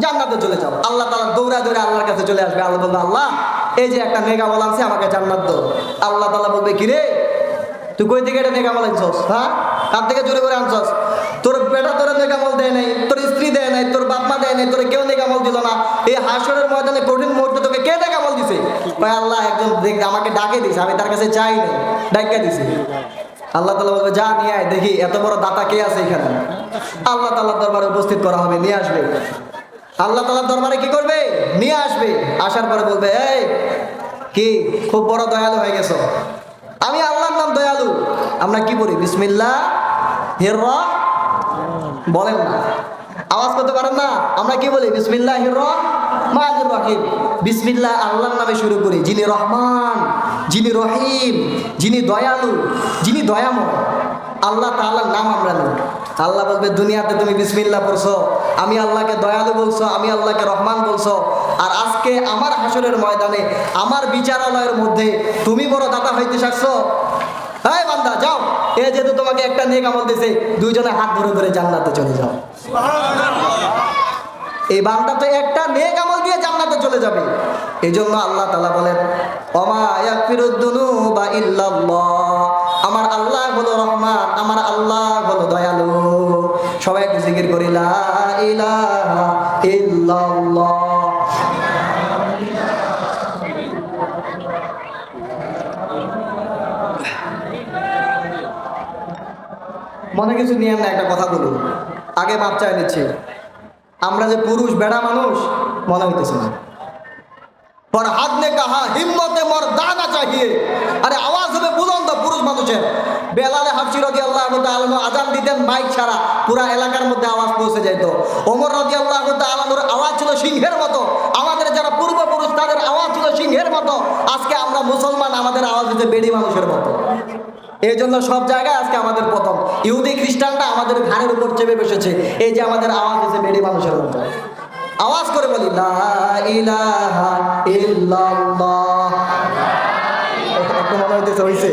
জান্নাতে চলে যাও। আল্লাহ তাআলা দৌড়া দৌড়া আল্লাহর কাছে চলে আসবে। আল্লাহ বলবে, আল্লাহ এই যে একটা নেক আমল আনছে, আমাকে জান্নাত দাও। আল্লাহ তাআলা বলবে, কি রে তুই কই থেকে এটা নেক আমল আনছস? হ্যাঁ, কার থেকে চুরি করে আনছস? তোর বেটা তোর নেক আমল দেয় নাই, তোর স্ত্রী দেয় নাই, তোর বাপ মা দেয় নাই, তোর কেউ নেক আমল দিল না। এই হাসরের ময়দানে কঠিন মুহূর্তে তোকে কে নেক আমল দিছে? ভাই আল্লাহ একজন আমাকে ডাকে দিছে, আমি তার কাছে চাই নাই, ডাকা দিছে। আল্লাহ তাআলা বলবে, যা নিয়ে আয়, দেখি এত বড় দাতা কে আছে এখানে। আল্লাহ তাআলার দরবারে উপস্থিত করা হবে, নিয়ে আসবে। আল্লাহ তাআলার দরবারে কি করবে? নিয়ে আসবে। আসার পরে বলবে, এই কি খুব বড় দয়ালু হয়ে গেছো? আমি আল্লাহর নাম দয়ালু। আমরা কি বলি? বিসমিল্লাহির রহমানির, বলেন না, আওয়াজ করতে পারেন না। আমরা কি বলি? বিসমিল্লাহির রহমানির রহিম। বিসমিল্লাহ আল্লাহর নামে শুরু করি, যিনি রহমান, যিনি রহিম, যিনি দয়ালু, যিনি দয়াময়। আল্লাহ তাআলার নাম আমরা নিই। আল্লাহ বলবে, দুনিয়াতে তুমি বিসমিল্লাহ পড়ছো, আমি আল্লাহকে দয়ালু বলছো, আমি আল্লাহকে রহমান বলছো, আর আজকে আমার হাসরের ময়দানে আমার বিচারালয়ের মধ্যে তুমি বড় দাতা হইতে চাচ্ছো? এই বান্দা যাও, এ যেহেতু তোমাকে একটা নেক আমল দিয়েছে, দুইজনে হাত ধরে ধরে জান্নাতে চলে যাও। এই বান্দা তো একটা নেক আমল দিয়ে জান্নাতে চলে যাবে। এই জন্য আল্লাহ তাআলা বলেন, ওমা ইয়াগফিরুদ দুনুবা ইল্লাল্লাহ, আমার আল্লাহ হলো রহমান, আমার আল্লাহ হলো দয়ালু। সবাই একটু জিকির করি, লা ইলাহা ইল্লাল্লাহ। মনে কিছু নিয়ে না, একটা কথা বলুন, আগে মাপ চাই নিচ্ছি। আমরা যে পুরুষ বেড়া মানুষ মনে হইতেছে না। পর হাত নে কাহা হিম্মতে মর্দানা চাহিয়ে, আরে আওয়াজ হবে বুলন্দ পুরুষ মানুষের। বেলালে হাবশী রাদিয়াল্লাহু তাআলা আযান দিতেন মাইক ছাড়া, পুরা এলাকার মধ্যে আওয়াজ পৌঁছে যেত। ওমর রাদিয়াল্লাহু তাআলার আওয়াজ ছিল সিংহের মতো, আমাদের যারা পূর্বপুরুষ তাদের আওয়াজ ছিল সিংহের মতো। আজকে আমরা মুসলমান, আমাদের আওয়াজ হচ্ছে বেড়ি মানুষের মতো। এই জন্য সব জায়গায় আজকে আমাদের প্রথম, ইহুদি খ্রিস্টানরা আমাদের ঘাড়ের উপর চেপে বসেছে। এই যে আমাদের আওয়াজ হচ্ছে বেড়ি মানুষের মতো। আওয়াজ করে বলি, লা ইলাহা ইল্লাল্লাহ। একটু মনে হইতেছে হইছে।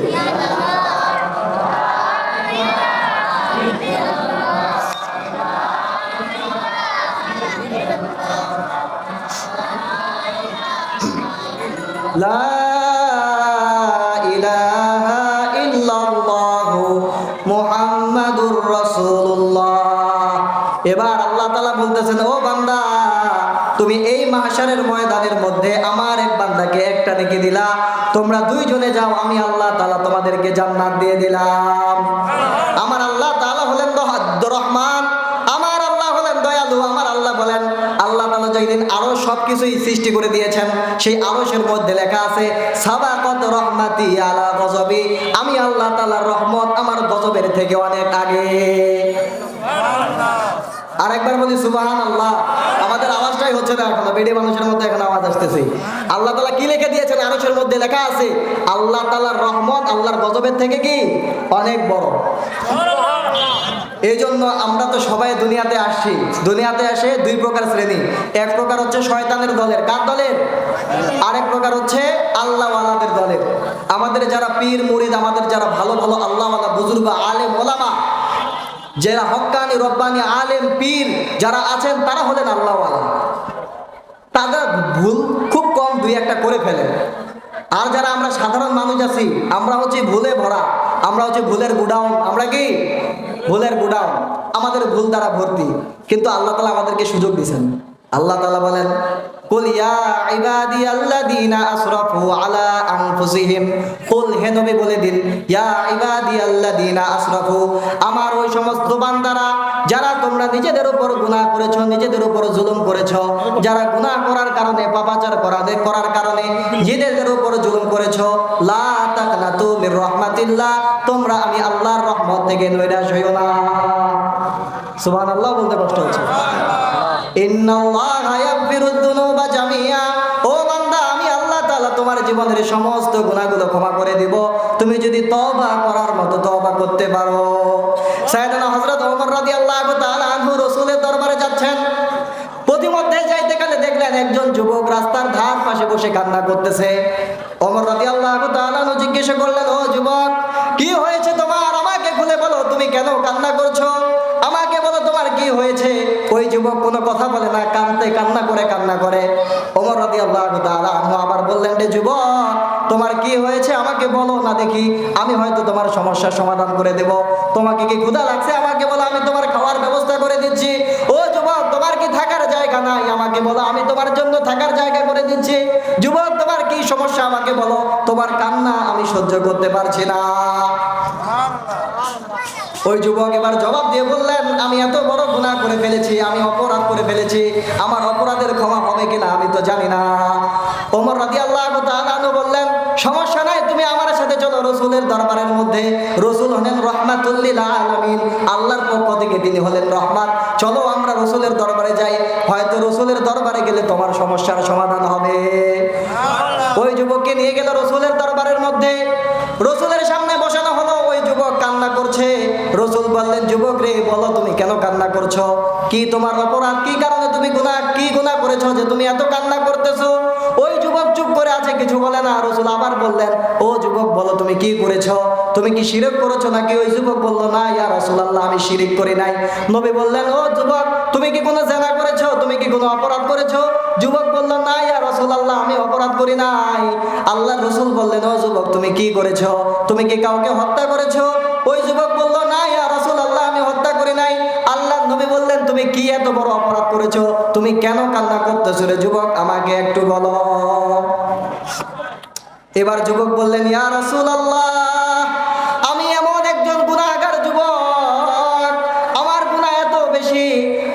লা ইলাহা ইল্লাল্লাহু মুহাম্মাদুর রাসূলুল্লাহ। এবার আল্লাহ তাআলা বলতেছেন, ও বান্দা, তুমি এই মাহশারের ময়দানের মধ্যে আমার এক বান্দাকে একটা নেকি দিলা, তোমরা দুইজনে যাও, আমি আল্লাহ তাআলা তোমাদেরকে জান্নাত দিয়ে দিলাম। আমার আল্লাহ তাআলা হলেন রহমান, আমার আল্লাহ হলেন দয়ালু। আমার আল্লাহ বলেন, আল্লাহ তাআলা যেদিন আরো সবকিছুই সৃষ্টি করে দিয়েছেন, সেই আরশের মধ্যে লেখা আছে, সাবাকাত রহমাতি আলা গজবি, আমি আল্লাহ তাআলার রহমত আমার গজবের থেকে অনেক আগে। আরেকবার বলি সুবহানাল্লাহ। আমাদের আওয়াজটাই হচ্ছে না এখনো, বেড়ে মানুষের মধ্যে এখন আওয়াজ আসতেছে। আল্লাহ তাআলা কি লিখে দিয়েছেন? আরশের মধ্যে লেখা আছে, আল্লাহ তাআলার রহমত আল্লাহর গজবের থেকে কি অনেক বড়। এই জন্য আমরা তো সবাই দুনিয়াতে আসছি। দুনিয়াতে আসে দুই প্রকার শ্রেণী। এক প্রকার হচ্ছে শয়তানের দলের। কার দলের? আরেক প্রকার হচ্ছে আল্লাহওয়ালাদের দলের। আমাদের যারা পীর মুরিদ, আমাদের যারা ভালো ভালো আল্লাহওয়ালা বুজুর্গ আলেম ওলামা, যারা হক্কানি রব্বানি আলেম পীর যারা আছেন, তারা হলেন আল্লাহওয়ালা। তাদের ভুল খুব কম, দুই একটা করে ফেলে। আর যারা আমরা সাধারণ মানুষ আছি, আমরা হচ্ছে ভুলে ভরা, আমরা হচ্ছে ভুলের গুডাউন। আমরা কি ভুলের গুডাউন, আমাদের ভুল দ্বারা ভর্তি। কিন্তু আল্লাহ তাআলা আমাদেরকে সুযোগ দিয়েছেন। আল্লাহ তাআলা বলেন, কুল ইয়া ইবাদিয়াল্লাযীনা আসরাফু আলা আনফুসিহিম, কুল হে নবী বলে দিন, ইয়া ইবাদিয়াল্লাযীনা আসরাফু, আমার ওই সমস্ত বান্দারা যারা তোমরা নিজেদের উপর গুনাহ করেছো, নিজেদের উপর জুলুম করেছো, যারা গুনাহ করার কারণে, পাপাচার করার কারণে নিজেদের উপর জুলুম করেছো, লা তাকনাতু মির রাহমাতিল্লাহ, তোমরা আমি আল্লাহর রহমত থেকে নৈরাশ হইও না। সুবহানাল্লাহ বলতে কষ্ট হচ্ছে। ইন্নাল্লাহা ইয়াগফিরুদ দুনুবা জামিআ, ও বান্দা, আমি আল্লাহ তাআলা তোমার জীবন জীবনের সমস্ত গুনাহগুলো ক্ষমা করে দিব তুমি যদি তওবা করার মতো তওবা করতে পারো। সাইয়েদনা হযরত ওমর রাদিয়াল্লাহু তাআলা আনহু রাসূলের দরবারে যাচ্ছেন। প্রতিমধ্যে যাইতে গেলে দেখলেন একজন যুবক রাস্তার ধার পাশে বসে কান্না করতেছে। ওমর রাদিয়াল্লাহু তাআলা জিজ্ঞেস করলেন, ও যুবক, কি হয়েছে তোমার? আমাকে খুলে বলো, তুমি কেন কান্না করছো? আমাকে বলো তোমার কি হয়েছে? ওই যুবক কোনো কথা বলে না, কান্না করে। ওমর রাদিয়াল্লাহু তাআলা আবার বললেন, রে যুবক, তোমার কি হয়েছে আমাকে বলো না দেখি, আমি হয়তো তোমার সমস্যার সমাধান করে দেব। তোমাকে কি ক্ষুধা লাগছে? আমাকে বলো, আমি তোমার খাওয়ার ব্যবস্থা করে দিচ্ছি। ও যুবক, তোমার কি থাকার জায়গা নাই? আমাকে বলো, আমি তোমার জন্য থাকার জায়গা করে দিচ্ছি। যুবক, তোমার কি সমস্যা? আমাকে বলো, তোমার কান্না আমি সহ্য করতে পারছি না। ওই যুবক এবার জবাব দিয়ে বললেন, আমি এত বড় গুনাহ করে ফেলেছি, আমি অপরাধ করে ফেলেছি, আমার অপরাধের ক্ষমা হবে কিনা আমি তো জানি না। ওমর রাদিয়াল্লাহু তাআলা বললেন, সমস্যা নাই, তুমি আমার সাথে চলো রাসূলের দরবারের মধ্যে। রাসূল হলেন রাহমাতুল লিল আলামিন, আল্লাহর পক্ষ থেকে তিনি হলেন রহমত। চলো আমরা রাসূলের দরবারে যাই, হয়তো রাসূলের দরবারে গেলে তোমার সমস্যার সমাধান হবে। ওই যুবককে নিয়ে গেল রাসূলের দরবারের মধ্যে। রাসূলের সামনে বসানো হলো। ওই যুবক কান্না করছে। রাসূল বললেন, যুবক রে, বলো তুমি কেন কান্না করছো? কি তোমার অপরাধ? কি কারণে তুমি গুনাহ করেছো যে তুমি এত কান্না করতেছো? ওই যুবক চুপ করে আছে, কিছু বলে না। রাসূল আবার বললেন, ও যুবক, বলো তুমি কি করেছো? তুমি কি শিরক করেছো নাকি? ওই যুবক বলল, না ইয়া রাসূলুল্লাহ, আমি শিরক করি নাই। নবী বললেন, ও যুবক, তুমি কি কোনো জিনা করেছো? তুমি কি কোনো অপরাধ করেছো? যুবক বলল, না ইয়া রাসূলুল্লাহ, আমি অপরাধ করি নাই। আল্লাহর রাসূল বললেন, ও যুবক, তুমি কি করেছো? তুমি কি কাউকে হত্যা করেছো? ওই যুবক বলল, না ইয়া রাসূলুল্লাহ, আমি হত্যা করি নাই। আল্লাহর নবী বললেন, তুমি কি এত বড় অপরাধ করেছো? তুমি কেন কান্না করতেছো রে যুবক, আমাকে একটু বলো। এবার যুবক বললেন, ইয়া রাসূলুল্লাহ, আমি এমন একজন গুনাহগার যুবক, আমার গুনাহ এত বেশি,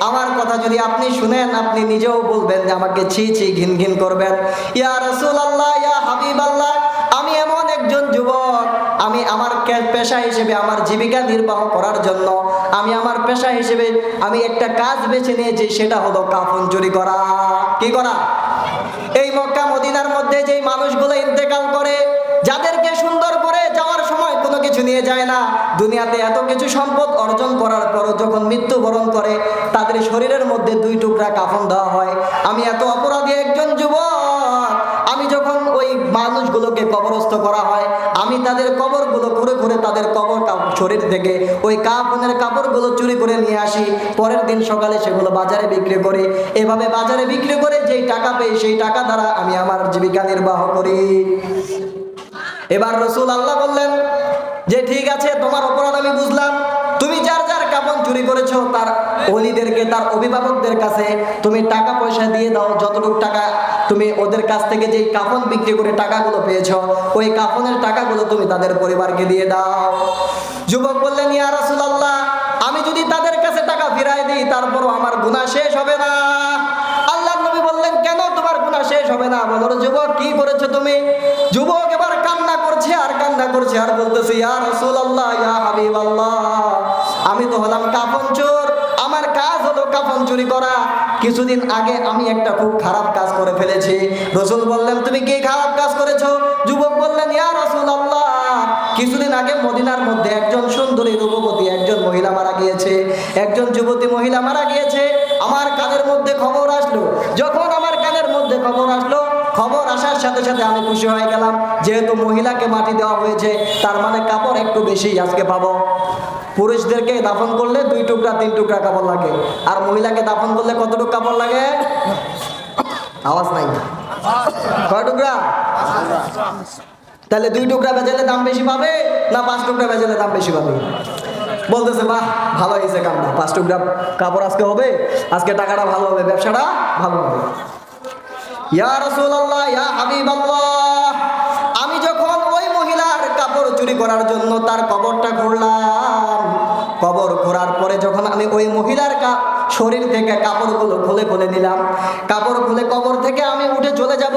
আমার কথা যদি আপনি শুনেন আপনি নিজেও বলবেন যে আমাকে ছি ছি ঘিন ঘিন করবেন। ইয়া রাসূলুল্লাহ, ইয়া হাবিবাল্লাহ, আমি এমন একজন যুবক, আমি আমার পেশা হিসেবে, আমার জীবিকা নির্বাহ করার জন্য আমি আমার পেশা হিসেবে আমি একটা কাজ বেছে নিয়েছি, সেটা হলো কাফন চুরি করা। কি করা? এই মক্কা মদিনার মধ্যে যেই মানুষগুলো ইন্তেকাল করে, যাদেরকে সুন্দর করে যাওয়ার সময় কোনো কিছু নিয়ে যায় না, দুনিয়াতে এত কিছু সম্পদ অর্জন করার পরও যখন মৃত্যুবরণ করে তাদের শরীরের মধ্যে 2 টুকরা কাফন দেওয়া হয়। আমি এত অপরাধী একজন যুবক, আমি যখন ওই মানুষগুলোকে কবরস্থ করা হয়, আমি তাদের কবরগুলো ঘুরে ঘুরে তাদের শরীর থেকে ওই কাফনের কাপড়গুলো চুরি করে নিয়ে আসি। পরের দিন সকালে সেগুলো বাজারে বিক্রি করি। এভাবে বাজারে বিক্রি করে যেই টাকা পেয়ে সেই টাকা দ্বারা আমি আমার জীবিকা নির্বাহ করি। এবার রাসূল আল্লাহ বললেন যে ঠিক আছে, তোমার অপরাধ আমি বুঝলাম। তুমি যার যার কাফন চুরি করেছো তার ওলিদেরকে, তার অভিভাবকদের কাছে তুমি টাকা পয়সা দিয়ে দাও। যতটুকু টাকা তুমি ওদের কাছ থেকে যেই কাফন বিক্রি করে টাকাগুলো পেয়েছো, ওই কাফনের টাকাগুলো তুমি তাদের পরিবারকে দিয়ে দাও। যুবক বললেন, ইয়া রাসূলুল্লাহ, আমি যদি তাদের কাছে টাকা ফিরাই দিই তারপরও আমার গুনাহ শেষ হবে না। আল্লাহর নবী বললেন, কেন তোমার গুনাহ শেষ হবে না? বলো যুবক, কি করেছো তুমি? যুবক এবার কান্না করছে আর বলতেছে, ইয়া রাসূলুল্লাহ, ইয়া হাবিবাল্লাহ, আমি তো হলাম কাফন চোর, আমার কাজ হলো কাফন চুরি করা। কিছুদিন আগে আমি একটা খুব খারাপ কাজ করে ফেলেছি। রাসূল বললেন, তুমি কি খারাপ কাজ করেছো? যুবক বললেন, ইয়া রাসূলুল্লাহ, কিছুদিন আগে মদিনার মধ্যে একজন সুন্দরী রূপবতী একজন মহিলা মারা গিয়েছে, একজন যুবতী মহিলা মারা গিয়েছে। আমার কানের মধ্যে খবর আসলো। যখন আমার কানের মধ্যে খবর আসলো, খবর আসার সাথে সাথে আমি খুশি হয়ে গেলাম। যেহেতু মহিলাকে মাটি দেওয়া হয়েছে, তার মানে কাপড় একটু বেশি আজকে পাবো। পুরুষদেরকে দাফন করলে 2 টুকরা 3 টুকরা কাপড় লাগে, আর মহিলাকে দাফন করলে কতটুকু কাপড় লাগে? আওয়াজ নাই। কয় টুকরা? তাহলে 2 টুকরা বেচালে দাম বেশি পাবে না 5 টুকরা বেচালে দাম বেশি পাবে? বলতেছে, বাহ, ভালো হয়েছে কামটা, 5 টুকরা কাপড় আজকে হবে, আজকে টাকাটা ভালো হবে, ব্যবসাটা ভালো হবে। ইয়া রাসূলুল্লাহ, ইয়া হাবিবাল্লাহ, আমি যখন ওই মহিলার কাপড় চুরি করার জন্য তার কবরটা খুঁড়লাম, কবর খোঁড়ার পরে যখন আমি ওই মহিলার শরীর থেকে কাপড়গুলো খুলে নিলাম, কাপড় খুলে কবর থেকে আমি উঠে চলে যাব,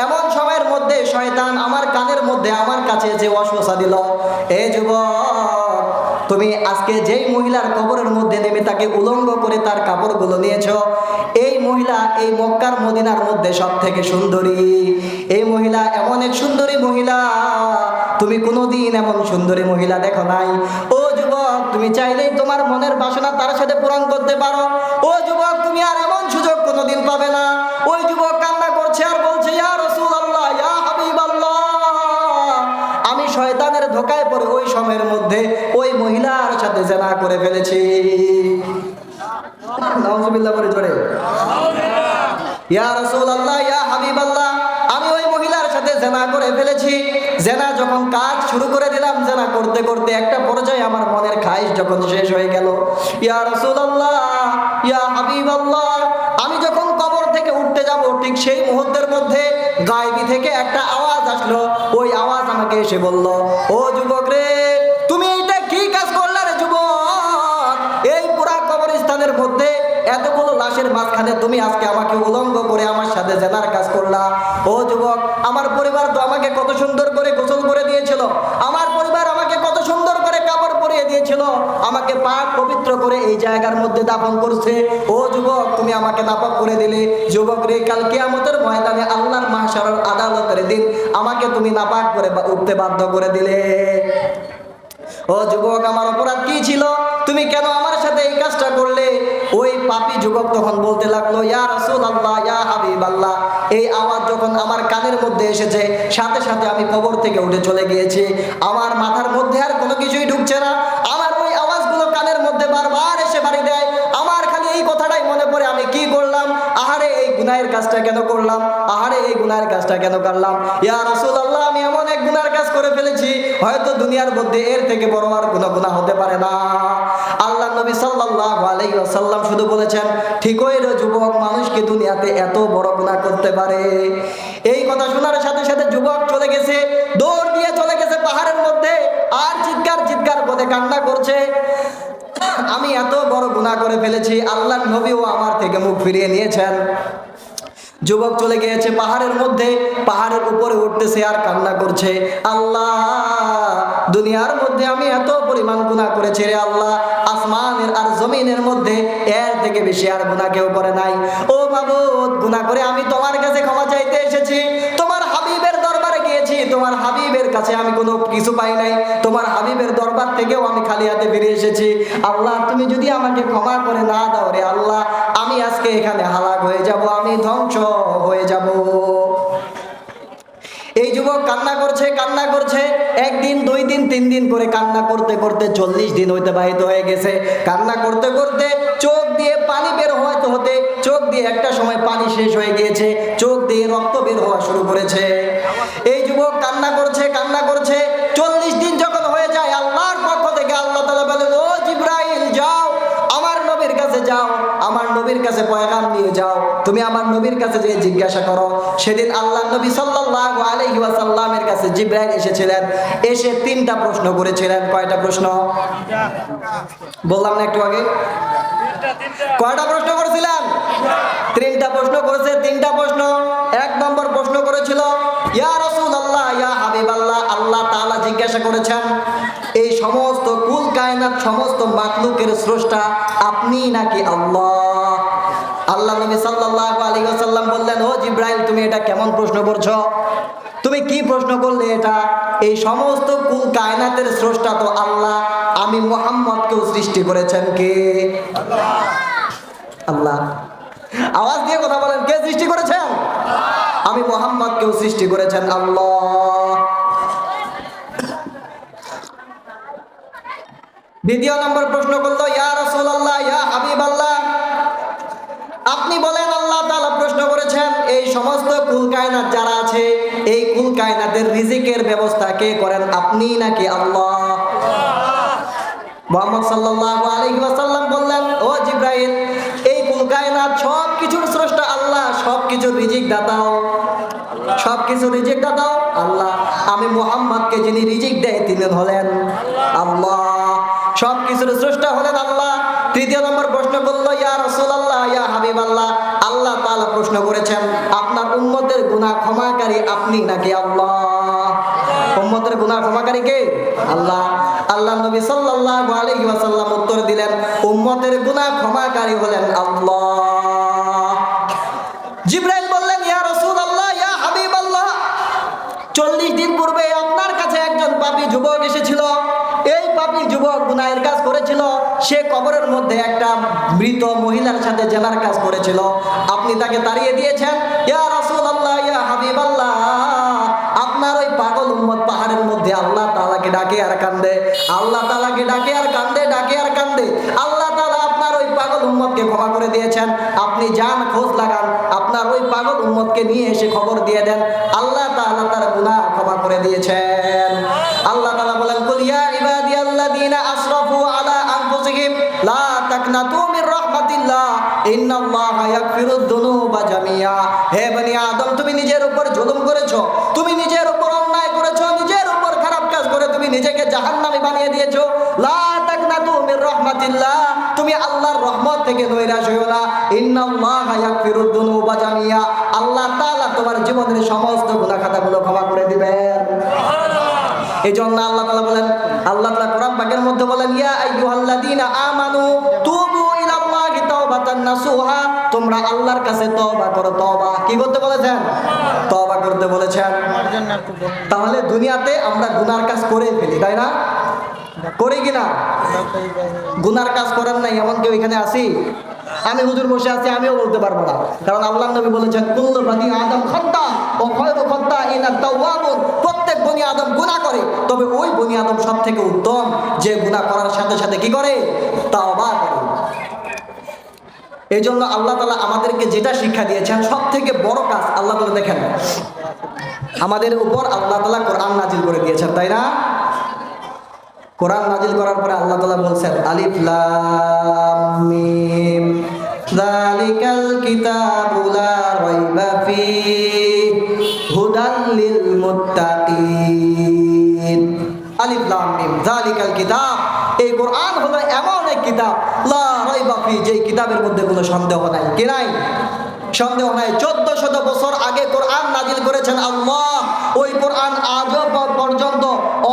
এমন সময়ের মধ্যে শয়তান আমার কানের মধ্যে আমার কাছে যে ওয়াসওয়াসা দিল, এ যুবক, তুমি আজকে যেই মহিলার কবরের মধ্যে নেমে তাকে উলঙ্গ করে তার কাপড়গুলো নিয়েছো, এই মহিলা এই মক্কার মদিনার মধ্যে সব থেকে সুন্দরী। এই মহিলা এমন এক সুন্দরী মহিলা, তুমি কোনোদিন এমন সুন্দরী মহিলা দেখো নাই। ও যুবক, তুমি চাইলেই তোমার মনের বাসনা তার সাথে পূরণ করতে পারো। ও যুবক, তুমি আর এমন সুযোগ কোনোদিন পাবে না। ওই যুবক কান্না করছে আর বলছে, ইয়া রাসূলুল্লাহ, ইয়া হাবিবাল্লাহ, আমি শয়তানের ধোঁকায় পড়ে ওই সময়ের মধ্যে ওই মহিলার সাথে জিনা করে ফেলেছি। নাউজুবিল্লাহ বলে জোরে, ইয়া রাসূলুল্লাহ, ইয়া হাবিবাল্লাহ, আমি ওই মহিলার সাথে জিনা করে ফেলেছি। জিনা যখন কাজ শুরু করে দিলাম, জিনা করতে করতে একটা পর্যায়ে আমার মনের খায়েশ যখন শেষ হয়ে গেল, ইয়া রাসূলুল্লাহ, ইয়া হাবিবাল্লাহ, আমি যখন কবর থেকে উঠতে যাব ঠিক সেই মুহূর্তের মধ্যে গায়বী থেকে একটা আওয়াজ আসলো। ওই আওয়াজ আমাকে এসে বলল, ও যুবক রে, তুমি এইটা কি কাজ করলে রে যুবক? এই পুরা কবরস্থানের মধ্যে এতগুলো লাশের মাঝখানে তুমি আজকে আমাকে উলঙ্গ করে আমার সাথে জিনার কাজ করলা। ও যুবক, আমার পরিবার তো আমাকে কত সুন্দর করে গোসল করে দিয়েছিল, আমার পরিবার আমাকে কত সুন্দর করে কাপড় পরিয়ে দিয়েছিল, আমাকে পাক পবিত্র করে এই জায়গার মধ্যে দাফন করছে। ও যুবক, তুমি আমাকে নাপাক করে দিলে। যুবক রে, কাল কিয়ামতের ময়দানে আল্লাহর মাহশারের আদালতের দিন আমাকে তুমি নাপাক করে উঠতে বাধ্য করে দিলে। ও যুবক, আমার অপরাধ কি ছিল? তুমি কেন আমার সাথে এই কাজটা করলে? ওই পাপী যুবক তখন বলতে লাগলো, ইয়া রাসূলুল্লাহ, ইয়া হাবিবাল্লাহ, এই আওয়াজ যখন আমার কানের মধ্যে এসেছে, সাথে সাথে আমি কবর থেকে উঠে চলে গিয়েছি। আমার মাথার মধ্যে আর কোনো কিছুই ঢুকছে না। আমার ওই আওয়াজগুলো কানের মধ্যে বারবার এসে বাড়ি দেয়। আমার খালি এই কথাটাই মনে পড়ে, আমি কি করলাম? আহারে, এই গুনাহের কাজটা কেন করলাম? আহারে, এই গুনাহের কাজটা কেন করলাম? ইয়া রাসূলুল্লাহ, আমি এমন এক গুনার কাজ করে ফেলেছি, হয়তো দুনিয়ার মধ্যে এর থেকে বড় আর কোনো গুনাহ হতে পারে না। আল্লাহ নবী সাল্লাল্লাহু আলাইহি ওয়াসাল্লাম শুধু বলেছেন, ঠিকই রে যুবক, মানুষকে দুনিয়াতে এত বড় গুনাহ করতে পারে। এই কথা শোনার সাথে সাথে যুবক চলে গেছে, দৌড় দিয়ে চলে গেছে পাহাড়ের মধ্যে, আর চিৎকার চিৎকার করে কান্না করছে, আমি এত বড় গুনাহ করে ফেলেছি, আল্লাহর নবীও আমার থেকে মুখ ফিরিয়ে নিয়েছেন। যুবক চলে গিয়েছে পাহাড়ের মধ্যে, পাহাড়ের উপরে উঠতেছে আর কান্না করছে, আল্লাহ, দুনিয়ার মধ্যে আমি এত পরিমাণ গুনাহ করেছি রে আল্লাহ, আসমানের আর জমিনের মধ্যে এর থেকে বেশি আর গুনাহ কেউ করে নাই। ও মাবুদ, গুনাহ করে আমি তোমার কাছে ক্ষমা চাইতে এসেছি, তোমার হাবিবের দরবারে গিয়েছি, তোমার হাবিবের কাছে আমি কোনো কিছু পাই নাই, তোমার হাবিবের দরবার থেকেও আমি খালি হাতে ফিরে এসেছি। আল্লাহ, তুমি যদি আমাকে ক্ষমা করে না দাও রে আল্লাহ, আমি আজকে এখানে হালাক হয়ে যাব, আমি ধ্বংস হয়ে যাব। এই যুবক কান্না করছে, কান্না করছে, একদিন, 2 দিন, 3 দিন করে কান্না করতে করতে 40 দিন অতিবাহিত হয়ে গেছে। কান্না করতে করতে চোখ দিয়ে পানি বের হতে হতে চোখ দিয়ে একটা সময় পানি শেষ হয়ে গিয়েছে, চোখ দিয়ে রক্ত বের হওয়া শুরু করেছে। এই যুবক কান্না করছে, কান্না করছে, 40 দিন যখন হয়ে যায়, আল্লাহর পক্ষ থেকে আল্লাহ তাআলা বলেন, ও জিবরাইল, যাও আমার নবীর কাছে যাও, আমার নবীর কাছে পয়গাম নিয়ে যাও, তুমি আমার নবীর কাছে যে জিজ্ঞাসা করো। সেদিন আল্লাহ নবী সাল্লাল্লাহু আলাইহি ওয়াসাল্লামের কাছে জিবরাইল এসেছিলেন, এসে 3টা প্রশ্ন করেছিলেন। কয়টা প্রশ্ন বললাম না একটু আগে? কয়টা প্রশ্ন করেছিলেন? 3টা প্রশ্ন করেছে। 3টা প্রশ্ন। 1 নম্বর প্রশ্ন করেছিল, ইয়া রাসূলুল্লাহ, ইয়া হাবিবাল্লাহ, আল্লাহ তাআলা জিজ্ঞাসা করেছেন, এই সমস্ত কুল কায়নাত, সমস্ত মাখলুকের স্রষ্টা আপনি নাকি আল্লাহ? আল্লাহ নবী সাল্লাল্লাহু আলাইহি ওয়াসাল্লাম বললেন, ও জিবরাইল, তুমি এটা কেমন প্রশ্ন করছো? তুমি কি প্রশ্ন করলে এটা? এই সমস্ত কুল কায়নাতের স্রষ্টা তো আল্লাহ, আমি মুহাম্মদকেও সৃষ্টি করেছেন কে? আল্লাহ। আওয়াজ দিয়ে কথা বলেন, কে সৃষ্টি করেছেন? আমি মুহাম্মদকেও সৃষ্টি করেছেন আল্লাহ। দ্বিতীয় নম্বর প্রশ্ন করলো, ইয়া রাসূলুল্লাহ, ইয়া হাবিবাল্লাহ, আপনি বলেন, আল্লাহ তাআলা প্রশ্ন করেছেন, এই সমস্ত কুল কায়নাত যারা আছে, এই কুল কায়নাতের রিজিকের ব্যবস্থা কে করেন, আপনি নাকি আল্লাহ? মুহাম্মদ সাল্লাল্লাহু আলাইহি ওয়াসাল্লাম বললেন, ও জিবরাইল, এই কুল কায়নাত সব কিছুর স্রষ্টা আল্লাহ, সব কিছুর রিজিক দাতাও, সব কিছু রিজিক দাতাও আল্লাহ। আমি মুহাম্মদকে যিনি রিজিক দেয় তিনি হলেন আল্লাহ, সব কিছুর স্রষ্টা হলেন আল্লাহ। তৃতীয় নম্বর প্রশ্ন করলো, ইয়া রাসূলুল্লাহ, ইয়া হাবিবাল্লাহ, আল্লাহ তাআলা প্রশ্ন করেছেন, আপনার উম্মতের গুনাহ ক্ষমাকারী আপনি নাকি আল্লাহ? উম্মতের গুনাহ ক্ষমাকারী কে? আল্লাহ। আল্লাহ নবী সাল্লাল্লাহু আলাইহি ওয়াসাল্লাম উত্তর দিলেন, উম্মতের গুনাহ ক্ষমাকারী হলেন আল্লাহ। জিবরাইল বললেন, ইয়া রাসূলুল্লাহ, ইয়া হাবিবাল্লাহ, 40 দিন পূর্বে আপনার কাছে একজন পাপী যুবক এসেছিল। এই পাপী যুবক গুনাহের কাজ করেছিল। সে কবরের মধ্যে একটা মৃত মহিলার সাথে জেনার কাজ করেছিল। আপনি তাকে তাড়িয়ে দিয়েছেন। ইয়া রাসূলুল্লাহ, ইয়া হাবিবাল্লাহ, আপনার ওই পাগল উম্মত পাহাড়ের মধ্যে আল্লাহ তাআলাকে ডাকে আর কান্দে, আল্লাহ তাআলাকে ডাকে আর কান্দে, ডাকে আর কান্দে। আল্লাহ তাআলা আপনার ওই পাগল উম্মতকে ক্ষমা করে দিয়েছেন। আপনি যান, খোঁজ লাগান, আপনার ওই পাগল উম্মতকে নিয়ে এসে খবর দিয়ে দেন, আল্লাহ তাআলা তার গুনাহ ক্ষমা করে দিয়েছেন। আল্লাহ তাআলা বলেন, কুল ইয়া ইবাদিয়াল্লাযীনা আসরাফু আলা আনফুসিহিম লা তাকনাতু মির রাহমাতিল্লাহ ইন্নাল্লাহা ইয়াগফিরুদ যুনুবা জামিআ। হে বনি আদম, তুমি নিজের উপর জুলুম করেছো, তুমি নিজের উপর অন্যায় করেছো, নিজের উপর খারাপ কাজ করে তুমি নিজেকে জাহান্নামী বানিয়ে দিয়েছো। লা তাকনাতু মির রাহমাতিল্লাহ, তুমি আল্লাহর রহমত থেকে নৈরাশ হইও না। ইন্নাল্লাহা ইয়াগফিরুদ যুনুবা জামিআ, আল্লাহ তাআলা তোমার জীবনের সমস্ত গুনাহ খাতাগুলো ক্ষমা করে দিবেন। এই জন্য আল্লাহ তাআলা বলেন, আল্লাহ তাআলা কোরআন পাকের মধ্যে বলেন, ইয়া আইয়ুহাল্লাযীনা আমানু তুবু ইলাল্লাহি তাওবাতান নাসুহা, তোমরা আল্লাহর কাছে তওবা করো। তওবা কি করতে বলেছেন? তওবা করতে বলেছেন। তাহলে দুনিয়াতে আমরা গুনার কাজ করে ফেলি, তাই না? করি কিনা? গুনার কাজ করেন নাই এমন কেউ এখানে আসি? আমি হুজুর বসে আছি, আমিও বলতে পারবো না, কারণ আল্লাহ নবী বলেছেন, কুল্লু বনি আদম খাত্তা ও খায়রু খাত্তাইনা তাওয়াবুন, প্রত্যেক বনি আদম গুনাহ করে, তবে ওই বনি আদম সবথেকে উত্তম যে গুনাহ করার সাথে সাথে কি করে? তাওবা করে। এই জন্য আল্লাহ তাআলা আমাদেরকে যেটা শিক্ষা দিয়েছেন সব থেকে বড় কাজ, আল্লাহ তাআলা দেখেন আমাদের উপর আল্লাহ তাআলা কোরআন নাজিল করে দিয়েছেন, তাই না? কোরআন নাজিল করার পরে আল্লাহ তাআলা বলছেন, আলিফ লাম মিম যালিকাল কিতাবু লা রাইবা ফীহি হুদাল লিল মুত্তাকিন। আলিফ লাম মিম যালিকাল কিতাব, এই কোরআন হলো এমন এক কিতাব, লা রাইবা ফীহি, যে কিতাবের মধ্যে কোনো সন্দেহ নাই। কি নাই? সন্দেহ নাই। 1400 বছর আগে কোরআন নাজিল করেছেন আল্লাহ। ওই কোরআন আজও পর্যন্ত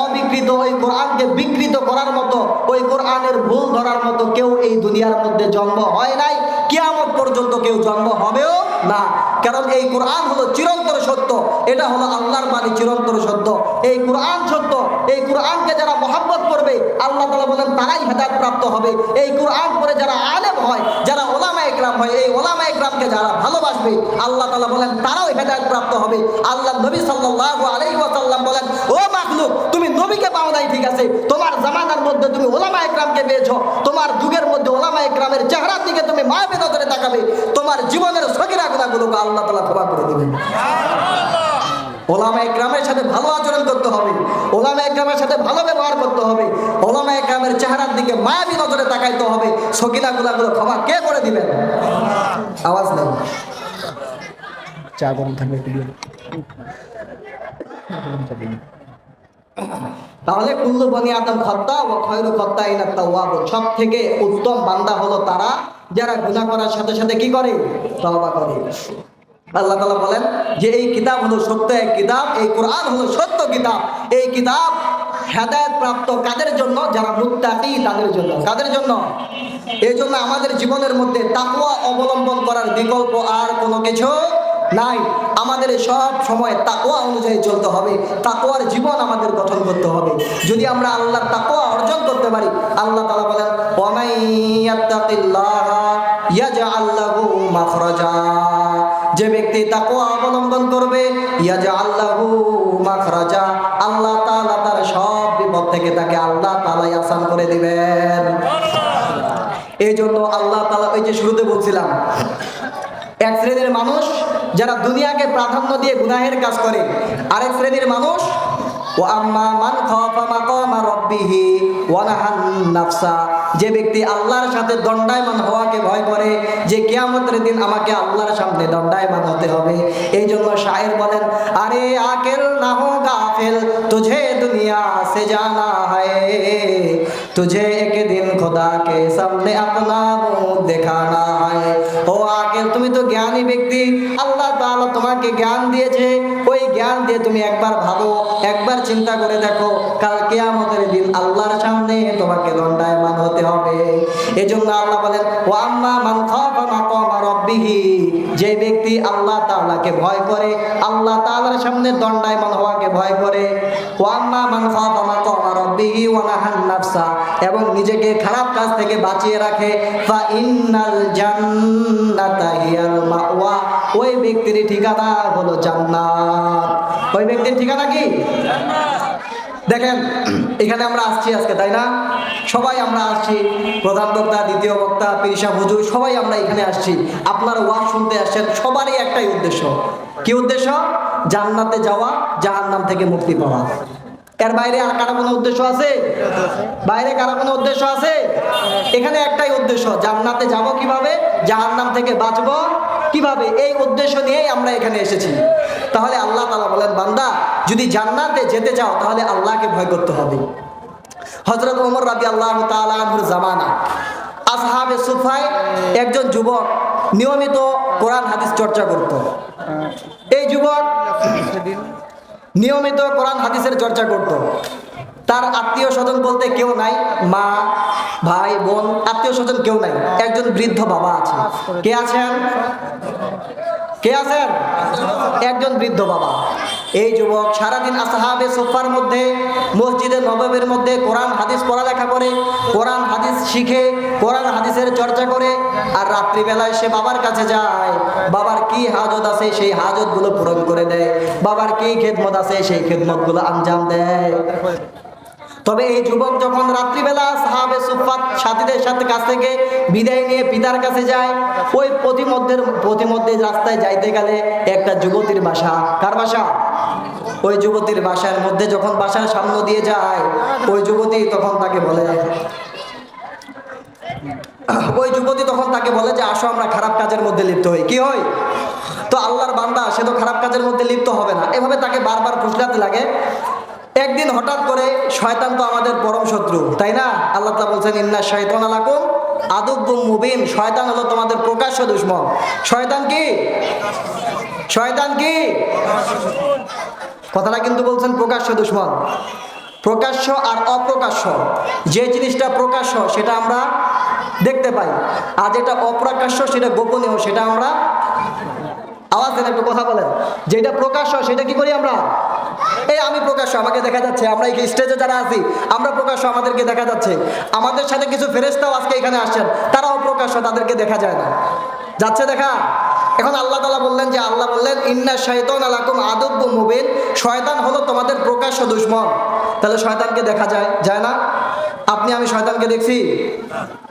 অবিকৃত, ওই কোরআনকে বিকৃত করার মতো, ওই কোরআনের ভুল ধরার মতো কেউ এই দুনিয়ার মধ্যে জন্ম হয় নাই, কিয়ামত পর্যন্ত কেউ জন্ম হবেও না। কারণ এই কোরআন হলো চিরন্তর সত্য, এটা হলো আল্লাহর বাণী, চিরন্তর সত্য। এই কোরআন সত্য, এই কোরআনকে যারা মহব্বত করবে আল্লাহ তাআলা বলেন তারাই হেদায়েত প্রাপ্ত হবে। এই কোরআন পড়ে যারা আলেম হয়, যারা ওলামা ইকরাম হয়, এই ওলামা ইকরামকে যারা ভালোবাসবে আল্লাহ তাআলা বলেন তারাও হেদায়েত প্রাপ্ত হবে। আল্লাহ নবী সাল্লাল্লাহু আলাইহি ওয়াসাল্লাম বলেন, ও মাখলুক, তুমি নবীকে পাও নাই ঠিক আছে, তোমার জামানার মধ্যে তুমি ওলামা ইকরামকে পেয়েছো, তোমার যুগের মধ্যে ওলামা ইকরামের চেহারার দিকে তুমি মায়াবী নজরে তাকাবে, তোমার জীবনের সগীরা গুনাহগুলোকে আল্লাহ তাআলা ক্ষমা করে দিবেন। ওলামা ইকরামের সাথে ভালো আচরণ করতে হবে, ওলামা ইকরামের সাথে ভালো ব্যবহার করতে হবে, ওলামা ইকরামের চেহারার দিকে মায়াবী নজরে তাকাইতে হবে। সগীরা গুনাহগুলো ক্ষমা কে করে দিবেন? আওয়াজ নেই, চা গরম থাকবে একটু দিয়ে। তাহলে কুল্লু বনি আদম খাত্তা ও খায়রু খাত্তাইনা তাওয়াবুন, সব থেকে উত্তম বান্দা হলো তারা যারা গুনাহ করার সাথে সাথে কি করে? তওবা করে। আল্লাহ তাআলা বলেন যে এই কিতাব হলো সত্য এক কিতাব, এই কোরআন হলো সত্য কিতাব। এই কিতাব হেদায়েত প্রাপ্ত কাদের জন্য? যারা মুত্তাকি তাদের জন্য। কাদের জন্য? এই জন্য আমাদের জীবনের মধ্যে তাকওয়া অবলম্বন করার বিকল্প আর কোনো কিছু নাই। আমাদের সব সময় তাকওয়া অনুযায়ী চলতে হবে, তাকওয়ার জীবন আমাদের গঠন করতে হবে। যদি আমরা আল্লাহর তাকওয়া অর্জন করতে পারি, আল্লাহ তাআলা বলেন, ওয়া মান ইয়াত্তাকিল্লাহা ইয়াজআল লাহু মাখরাজা, যে ব্যক্তি তাকওয়া অবলম্বন করবে, ইয়াজআল লাহু মাখরাজা, আল্লাহ তাআলা তার সব বিপদ থেকে তাকে আল্লাহ তাআলাই আসান করে দিবেন। এই জন্য আল্লাহ তাআলা, ওই যে শুরুতে বলছিলাম, এক শ্রেণীর মানুষ যারা দুনিয়াকে প্রাধান্য দিয়ে গুনাহের কাজ করে, আরেক শ্রেণীর মানুষ ওয়া আম্মা মান খাফা মাকামা রাব্বিহি ওয়া নাহান নাফসা, যে ব্যক্তি আল্লাহর সাথে দণ্ডায়মান হওয়াকে ভয় করে, যে কিয়ামতের দিন আমাকে আল্লাহর সামনে দণ্ডায়মান হতে হবে। এই জন্য শায়ের বলেন, আরে আকেল না হো গাফিল তুঝে দুনিয়া সে জানা है, तुझे एक दिन खुदा के सामने अपना मुंह दिखाना है। ও আকেল, তুমি তো জ্ঞানী ব্যক্তি, আল্লাহ তাআলা তোমাকে জ্ঞান দিয়েছে। ওই জ্ঞান দিয়ে তুমি একবার ভাবো, একবার চিন্তা করে দেখো, কাল কিয়ামতের দিন আল্লাহর সামনে তোমাকে দণ্ডায়মান হতে হবে। এজন্য আল্লাহ বলেন, ওয়া আম্মা মান খাফা মাকামা রাব্বিহি, যে ব্যক্তি আল্লাহ তাআলাকে ভয় করে, আল্লাহ তাআলার সামনে দণ্ডায়মান হওয়াকে ভয় করে, ওয়া আম্মা মান খাফা মাকামা রাব্বিহি ওয়া নাহান নাফসা, এবং নিজেকে খারাপ কাজ থেকে বাঁচিয়ে রাখে, ফা ইন্নাল জান্নাতা হিয়াল মাওয়া, ওই ব্যক্তির ঠিকানা হলো জান্নাত। ওই ব্যক্তির ঠিকানা কি? দেখেন, এখানে আমরা আসছি আজকে, তাই না? সবাই আমরা আসছি, প্রধান বক্তা, দ্বিতীয় বক্তা, পীর সাহেব, হুজুর, সবাই আমরা এখানে আসছি। আপনারা ওয়াজ শুনতে আসছেন, সবারই একটাই উদ্দেশ্য। কি উদ্দেশ্য? জান্নাতে যাওয়া, জাহান্নাম থেকে মুক্তি পাওয়া। এর বাইরে আর কারো কোনো উদ্দেশ্য আছে? বাইরে কারো কোনো উদ্দেশ্য আছে? এখানে একটাই উদ্দেশ্য, জান্নাতে যাব কিভাবে, জাহান্নাম থেকে বাঁচবো কিভাবে, এই উদ্দেশ্য নিয়েই আমরা এখানে এসেছি। তাহলে আল্লাহ তাআলা বলেন, বান্দা যদি জান্নাতে যেতে চাও তাহলে আল্লাহকে ভয় করতে হবে। হযরত ওমর রাদিয়াল্লাহু তাআলা আনহুর জামানা, আসহাবে সুফায় একজন যুবক নিয়মিত কোরআন হাদিস চর্চা করত। এই যুবক নিয়মিত কোরআন হাদিসের চর্চা করত। তার আত্মীয় স্বজন বলতে কেউ নাই, মা, ভাই, বোন, আত্মীয় স্বজন কেউ নাই। একজন বৃদ্ধ বাবা আছে। কে আছেন? কে আছেন? একজন বৃদ্ধ বাবা। এই যুবক সারাদিন আসহাবে সুফার মধ্যে, মসজিদে নববীর মধ্যে কোরআন হাদিস পড়ালেখা করে, কোরআন হাদিস শিখে, কোরআন হাদিসের চর্চা করে, আর রাত্রিবেলায় সে বাবার কাছে যায়। বাবার কি হাজত আছে সেই হাজতগুলো পূরণ করে দেয়, বাবার কি খেদমত আছে সেই খেদমতগুলো আঞ্জাম দেয়। তবে এই যুবক যখন রাত্রিবেলা সাহাবে সুফাত সাথীদের সাথে কাছ থেকে বিদায় নিয়ে পিতার কাছে যায়, ওই প্রতিমধ্যে রাস্তায় যাইতে গেলে একটা যুবতীর বাসা। কার বাসা? ওই যুবতীর বাসার মধ্যে যখন বাসার সামনে দিয়ে যায়, ওই যুবতী তখন তাকে বলে যে আসো আমরা খারাপ কাজের মধ্যে লিপ্ত হই। কি হয়? তো আল্লাহর বান্দা, সে তো খারাপ কাজের মধ্যে লিপ্ত হবে না, এভাবে তাকে বারবার ফুসলাতে লাগে। একদিন হঠাৎ করে, শয়তান তো আমাদের পরম শত্রু, তাই না? আল্লাহ তাআলা বলছেন, ইন্না শাইতানা লাকুম আদুব্বুম মুবিন, শয়তান হলো তোমাদের প্রকাশ্য দুশমন। শয়তান কি? শয়তান কি? কথাটা কিন্তু বলছেন প্রকাশ্য দুশমন। প্রকাশ্য আর অপ্রকাশ্য, যে জিনিসটা প্রকাশ্য সেটা আমরা দেখতে পাই, আর যেটা অপ্রকাশ্য সেটা গোপনীয়, সেটা আমরা আওয়াজ দেন, একটু কথা বলেন। যেটা প্রকাশ্য সেটা কি করি আমরা? এই আমি প্রকাশ্য, আমাকে দেখা যাচ্ছে, আমরা এই স্টেজে যারা আছি আমরা প্রকাশ্য, আমাদেরকে দেখা যাচ্ছে। আমাদের সাথে কিছু ফেরেশতাও আজকে এখানে আসছেন, তারাও প্রকাশ্য, তাদেরকে দেখা যায় না। যাচ্ছে দেখা? এখন আল্লাহ তাআলা বললেন যে, আল্লাহ বললেন ইন্না শাইতানা লাকুম আদুব্বুম মুবিন, শয়তান হলো তোমাদের প্রকাশ্য দুশমন। তাহলে শয়তানকে দেখা যায় না? আপনি আমি শয়তানকে দেখছি?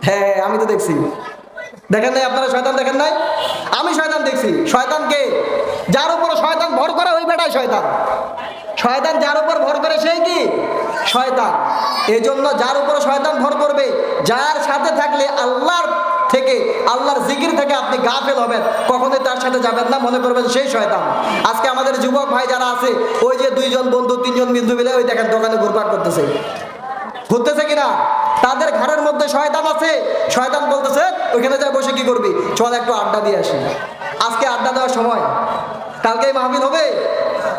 হ্যাঁ, আমি তো দেখছি। দেখেন নাই আপনারা? শয়তান দেখেন নাই? আমি শয়তান দেখছি। শয়তানকে, যার উপর শয়তান ভর করে ওই বেটাই শয়তান। শয়তান যার উপর ভর করে সেই কি? শয়তান। এই জন্য যার উপর শয়তান ভর করবে, যার সাথে থাকলে আল্লাহর থেকে, আল্লাহর জিকির থেকে আপনি গাফেল হবেন, কখনোই তার সাথে যাবেন না, মনে করবেন সেই শয়তান। আজকে আমাদের যুবক ভাই যারা আছে, ওই যে 2 জন বন্ধু 3 জন বন্ধু মিলে ওই দেখেন দোকানে ঘুরপাক ঘুরতেছে কিনা, তাদের ঘরের মধ্যে শয়তান আছে। শয়তান বলতেছে ওইখানে যা বসে কি করবি, চল একটু আড্ডা দিয়ে আসি। আজকে আড্ডা দেওয়ার সময়, কালকেই মাহফিল হবে।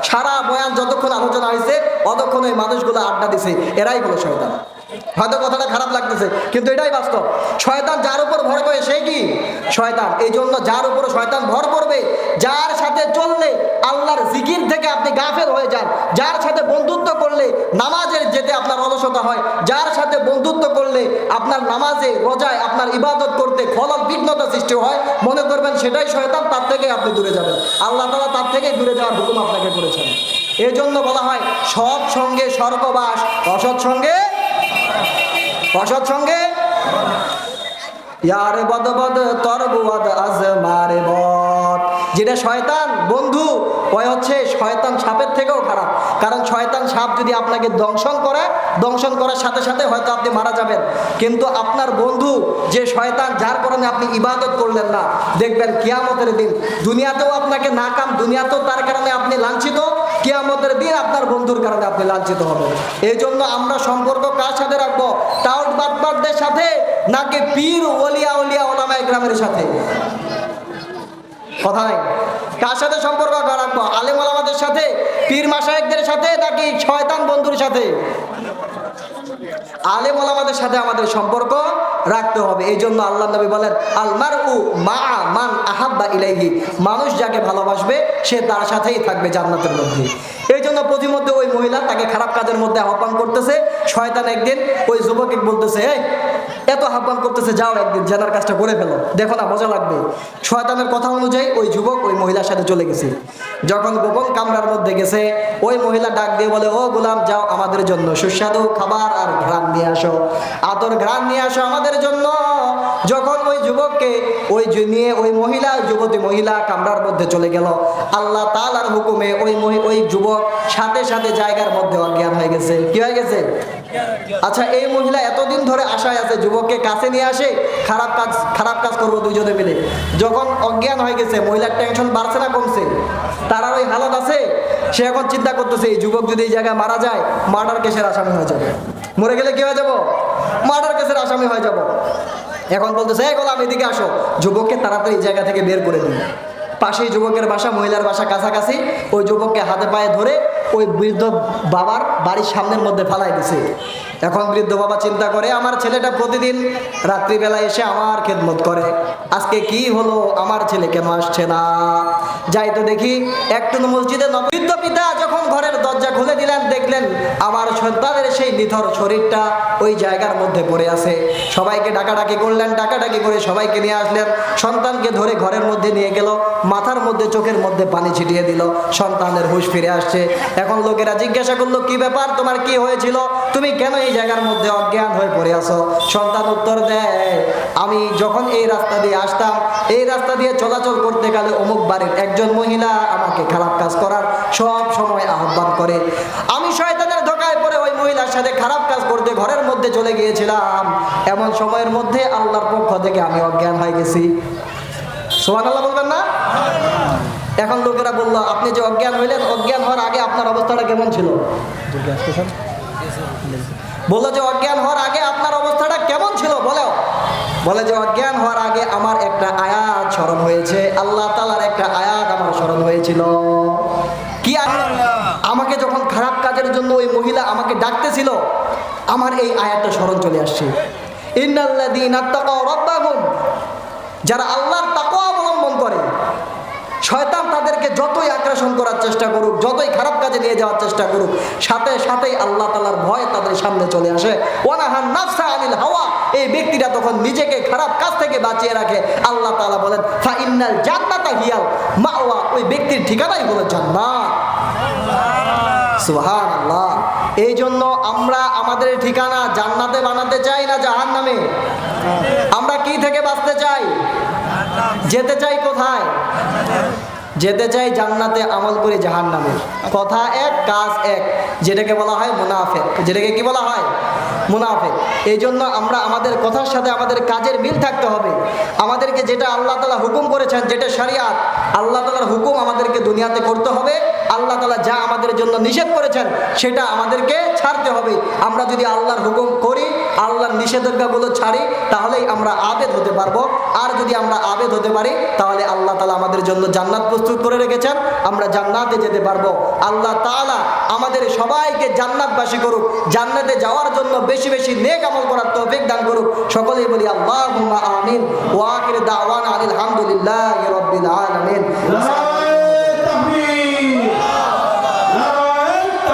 সারা বয়ান যতক্ষণ আলোচনা হয়েছে অতক্ষণ ওই মানুষগুলো আড্ডা দিছে, এরাই হলো শয়তান। হয়তো কথাটা খারাপ লাগতেছে, কিন্তু এটাই বাস্তব। শয়তান যার উপর ভর করে সে কি? শয়তান। এই জন্য যার উপর শয়তান ভর করবে, যার সাথে চললে আল্লাহর জিকির থেকে আপনি গাফেল হয়ে যান, যার সাথে বন্ধুত্ব করলে নামাজের যেতে আপনার অলসতা হয়, যার সাথে বন্ধুত্ব করলে আপনার নামাজে রোজায় আপনার ইবাদত করতে খলল বিঘ্নতা সৃষ্টি হয়, মনে করবেন সেটাই শয়তান, তার থেকে আপনি দূরে যাবেন। আল্লাহ তাআলা তার থেকেই দূরে যাওয়ার হুকুম আপনাকে করেছেন। এই জন্য বলা হয় সৎ সঙ্গে স্বর্গবাস, অসৎ সঙ্গে ইয়ারে বদ বদ তর বুয়াদ আজ মারে বদ। যেটা শয়তান বন্ধু, ওই হচ্ছে শয়তান সাপের থেকেও খারাপ। কারণ শয়তান সাপ যদি আপনাকে দংশন করার সাথে সাথে হয়তো আপনি মারা যাবেন, কিন্তু আপনার বন্ধু যে শয়তান, যার কারণে আপনি ইবাদত করলেন না, দেখবেন কিয়ামতের দিন দুনিয়াতেও আপনাকে নাকাম, দুনিয়াতেও তার কারণে আপনি লাঞ্ছিত, কিয়ামতের দিন কোনোদিন আপনার বন্ধুর কারণে আপনি লাঞ্ছিত হবেন। এই জন্য আমরা সম্পর্ক কার সাথে রাখবো? টাউট বাটপারদের সাথে, নাকি পীর ওলিয়া উলিয়া ওলামায়ে কেরামের সাথে? কথা নাই। কার সাথে সম্পর্ক রাখবো? আলেম ওলামাদের সাথে, পীর মাশায়েখদের সাথে, নাকি শয়তান বন্ধুর সাথে? আলেম ওলামাদের সাথে আমাদের সম্পর্ক রাখতে হবে। এই জন্য আল্লাহ নবী বলেন, আল মারউ মা মান আহাব্বা ইলাইহি, মানুষ যাকে ভালোবাসবে সে তার সাথেই থাকবে জান্নাতের মধ্যে। এই জন্য প্রতিমধ্যে ওই মহিলা তাকে খারাপ কাজের মধ্যে আহ্বান করতেছে। শয়তান একদিন ওই যুবককে বলতেছে, এই এত আহ্বান করতেছে, যাও একদিন জেনার কাজটা করে ফেলো, দেখো না মজা লাগবে। শয়তানের কথা অনুযায়ী ওই যুবক ওই মহিলার সাথে চলে গেছে। যখন গোপন কামরার মধ্যে গেছে, ওই মহিলা ডাক দিয়ে বলে, ও গোলাম, যাও আমাদের জন্য সুস্বাদু খাবার আর ঘ্রাণ নিয়ে আসো, আতর ঘ্রাণ নিয়ে আসো আমাদের জন্য। যখন ওই যুবককে নিয়ে ওই মহিলা, যুবতী মহিলা কামরার মধ্যে চলে গেল, আল্লাহ তাআলার হুকুমে ওই যুবক সাথে সাথে জায়গার মধ্যে অজ্ঞান হয়ে গেছে। কি হয়ে গেছে? আচ্ছা, এই মহিলা এতদিন ধরে আশায় আছে যুবককে কাছে নিয়ে আসে, খারাপ কাজ করবো দুইজনে মিলে। যখন অজ্ঞান হয়ে গেছে, মহিলার টেনশন বাড়ছে না কমছে? তার ওই হালত আছে। সে এখন চিন্তা করতেছে, এই যুবক যদি এই জায়গায় মারা যায়, মার্ডার কেসের আসামি হয়ে যাবে। মরে গেলে কি হয়ে যাব? মার্ডার কেসের আসামি হয়ে যাব। এখন বলতেছে, এই গোলাম এদিকে আসো, যুবককে তাড়াতাড়ি এই জায়গা থেকে বের করে দিন। পাশেই যুবকের বাসা, মহিলার বাসা কাছাকাছি। ওই যুবককে হাতে পায়ে ধরে ওই বৃদ্ধ বাবার বাড়ির সামনের মধ্যে ফালাই দিছে। এখন বৃদ্ধ বাবা চিন্তা করে, আমার ছেলেটা প্রতিদিন রাত্রিবেলা এসে আমার খেদমত করে, আজকে কি হলো, আমার ছেলে কেন আসছে না? যাই তো দেখি একটু মসজিদে। বৃদ্ধ পিতা যখন ঘরের দরজা খুলে দিলেন, দেখলেন আমার সন্তানের সেই নিথর শরীরটা ওই জায়গার মধ্যে পড়ে আছে। সবাইকে ডাকাডাকি করলেন, ডাকাডাকি করে সবাইকে নিয়ে আসলেন। সন্তানকে ধরে ঘরের মধ্যে নিয়ে গেল, মাথার মধ্যে চোখের মধ্যে পানি ছিটিয়ে দিল, সন্তানের হুঁশ ফিরে আসছে। এখন লোকেরা জিজ্ঞাসা করলো, কি ব্যাপার, তোমার কি হয়েছিল, তুমি কেন এই জায়গার মধ্যে অজ্ঞান হয়ে পড়ে আছো? সন্তান উত্তর দেয়, আমি যখন এই রাস্তা দিয়ে আসতাম, এই রাস্তা দিয়ে চলাচল করতে গেলে অমুক বাড়ির একজন মহিলা আমাকে খারাপ কাজ করার সব সময় আহ্বান করে। আমি শয়তানের ধোঁকায় পড়ে ওই মহিলার সাথে খারাপ কাজ করতে ঘরের মধ্যে চলে গিয়েছিলাম। এমন সময়ের মধ্যে আল্লাহর পক্ষ থেকে আমি অজ্ঞান হয়ে গেছি। সুবহানাল্লাহ বলবেন না? এখন লোকেরা বললো, আপনি যে অজ্ঞান হইলেন, অজ্ঞান হওয়ার আগে আপনার অবস্থাটা কেমন ছিল? বললো যে অজ্ঞান হওয়ার আগে আপনার অবস্থাটা কেমন ছিল বলে যে অজ্ঞান হওয়ার আগে আমার একটা আয়াত স্মরণ হয়েছে, আল্লাহ তাআলার একটা আয়াত আমার স্মরণ হয়েছিল। কি আয়াত? আমাকে যখন খারাপ কাজের জন্য ওই মহিলা আমাকে ডাকতেছিল, আমার এই আয়াতটা স্মরণ চলে আসছে। ইন্নাল্লাযীনা তাকাউ রাব্বাহুম, যারা আল্লাহর তাকওয়া অবলম্বন করে, শয়তান তাদেরকে যতই আগ্রাসন করার চেষ্টা করুক, যতই খারাপ কাজে নিয়ে যাওয়ার চেষ্টা করুক, সাথে সাথেই আল্লাহ তাআলার ভয় তাদের সামনে চলে আসে। ওয়ানাহান নাফসা আনিল হাওয়া, এই ব্যক্তিটা তখন নিজেকে খারাপ কাজ থেকে বাঁচিয়ে রাখে। আল্লাহ তাআলা বলেন, ফা ইন্নাল জান্নাতা হিয়াল মাওয়া, ওই ব্যক্তির ঠিকানাই হলো জান্নাত। সুবহানাল্লাহ। এই জন্য আমরা আমাদের ঠিকানা জান্নাতে বানাতে চাই না জাহান্নামে? আমরা কি থেকে বাঁচতে চাই? যেতে চাই কোথায়? যেতে চাই জান্নাতে, আমল করে জাহান্নামে। কথা এক, কাজ এক, যেটাকে বলা হয় মুনাফিক। যেটাকে কি বলা হয়? মুনাফিক। এই জন্য আমরা আমাদের কথার সাথে আমাদের কাজের মিল থাকতে হবে। আমাদেরকে যেটা আল্লাহ তাআলা হুকুম করেছেন, যেটা শরিয়াত, আল্লাহ তাআলার হুকুম আমাদেরকে দুনিয়াতে করতে হবে। আল্লাহ তাআলা যা আমাদের জন্য নিষেধ করেছেন সেটা আমাদেরকে ছাড়তে হবে। আমরা যদি আল্লাহর হুকুম করি, আল্লাহর নিষেধাজ্ঞাগুলো ছাড়ি, তাহলেই আমরা আবেদ হতে পারবো। আর যদি আমরা আবেদ হতে পারি, তাহলে আল্লাহ তাআলা আমাদের জন্য জান্নাত প্রস্তুত করে রেখেছেন, আমরা জান্নাতে যেতে পারবো। আল্লাহ তাআলা আমাদের সবাইকে জান্নাতবাসী করুক, জান্নাতে যাওয়ার জন্য বেশি বেশি নেক আমল করার তৌফিক দান করুক। সকলেই বলি আল্লাহুম্মা আমিন। ওয়া আখিরু দাওয়ানা আনিল হামদুলিল্লাহি রাব্বিল আলামিন।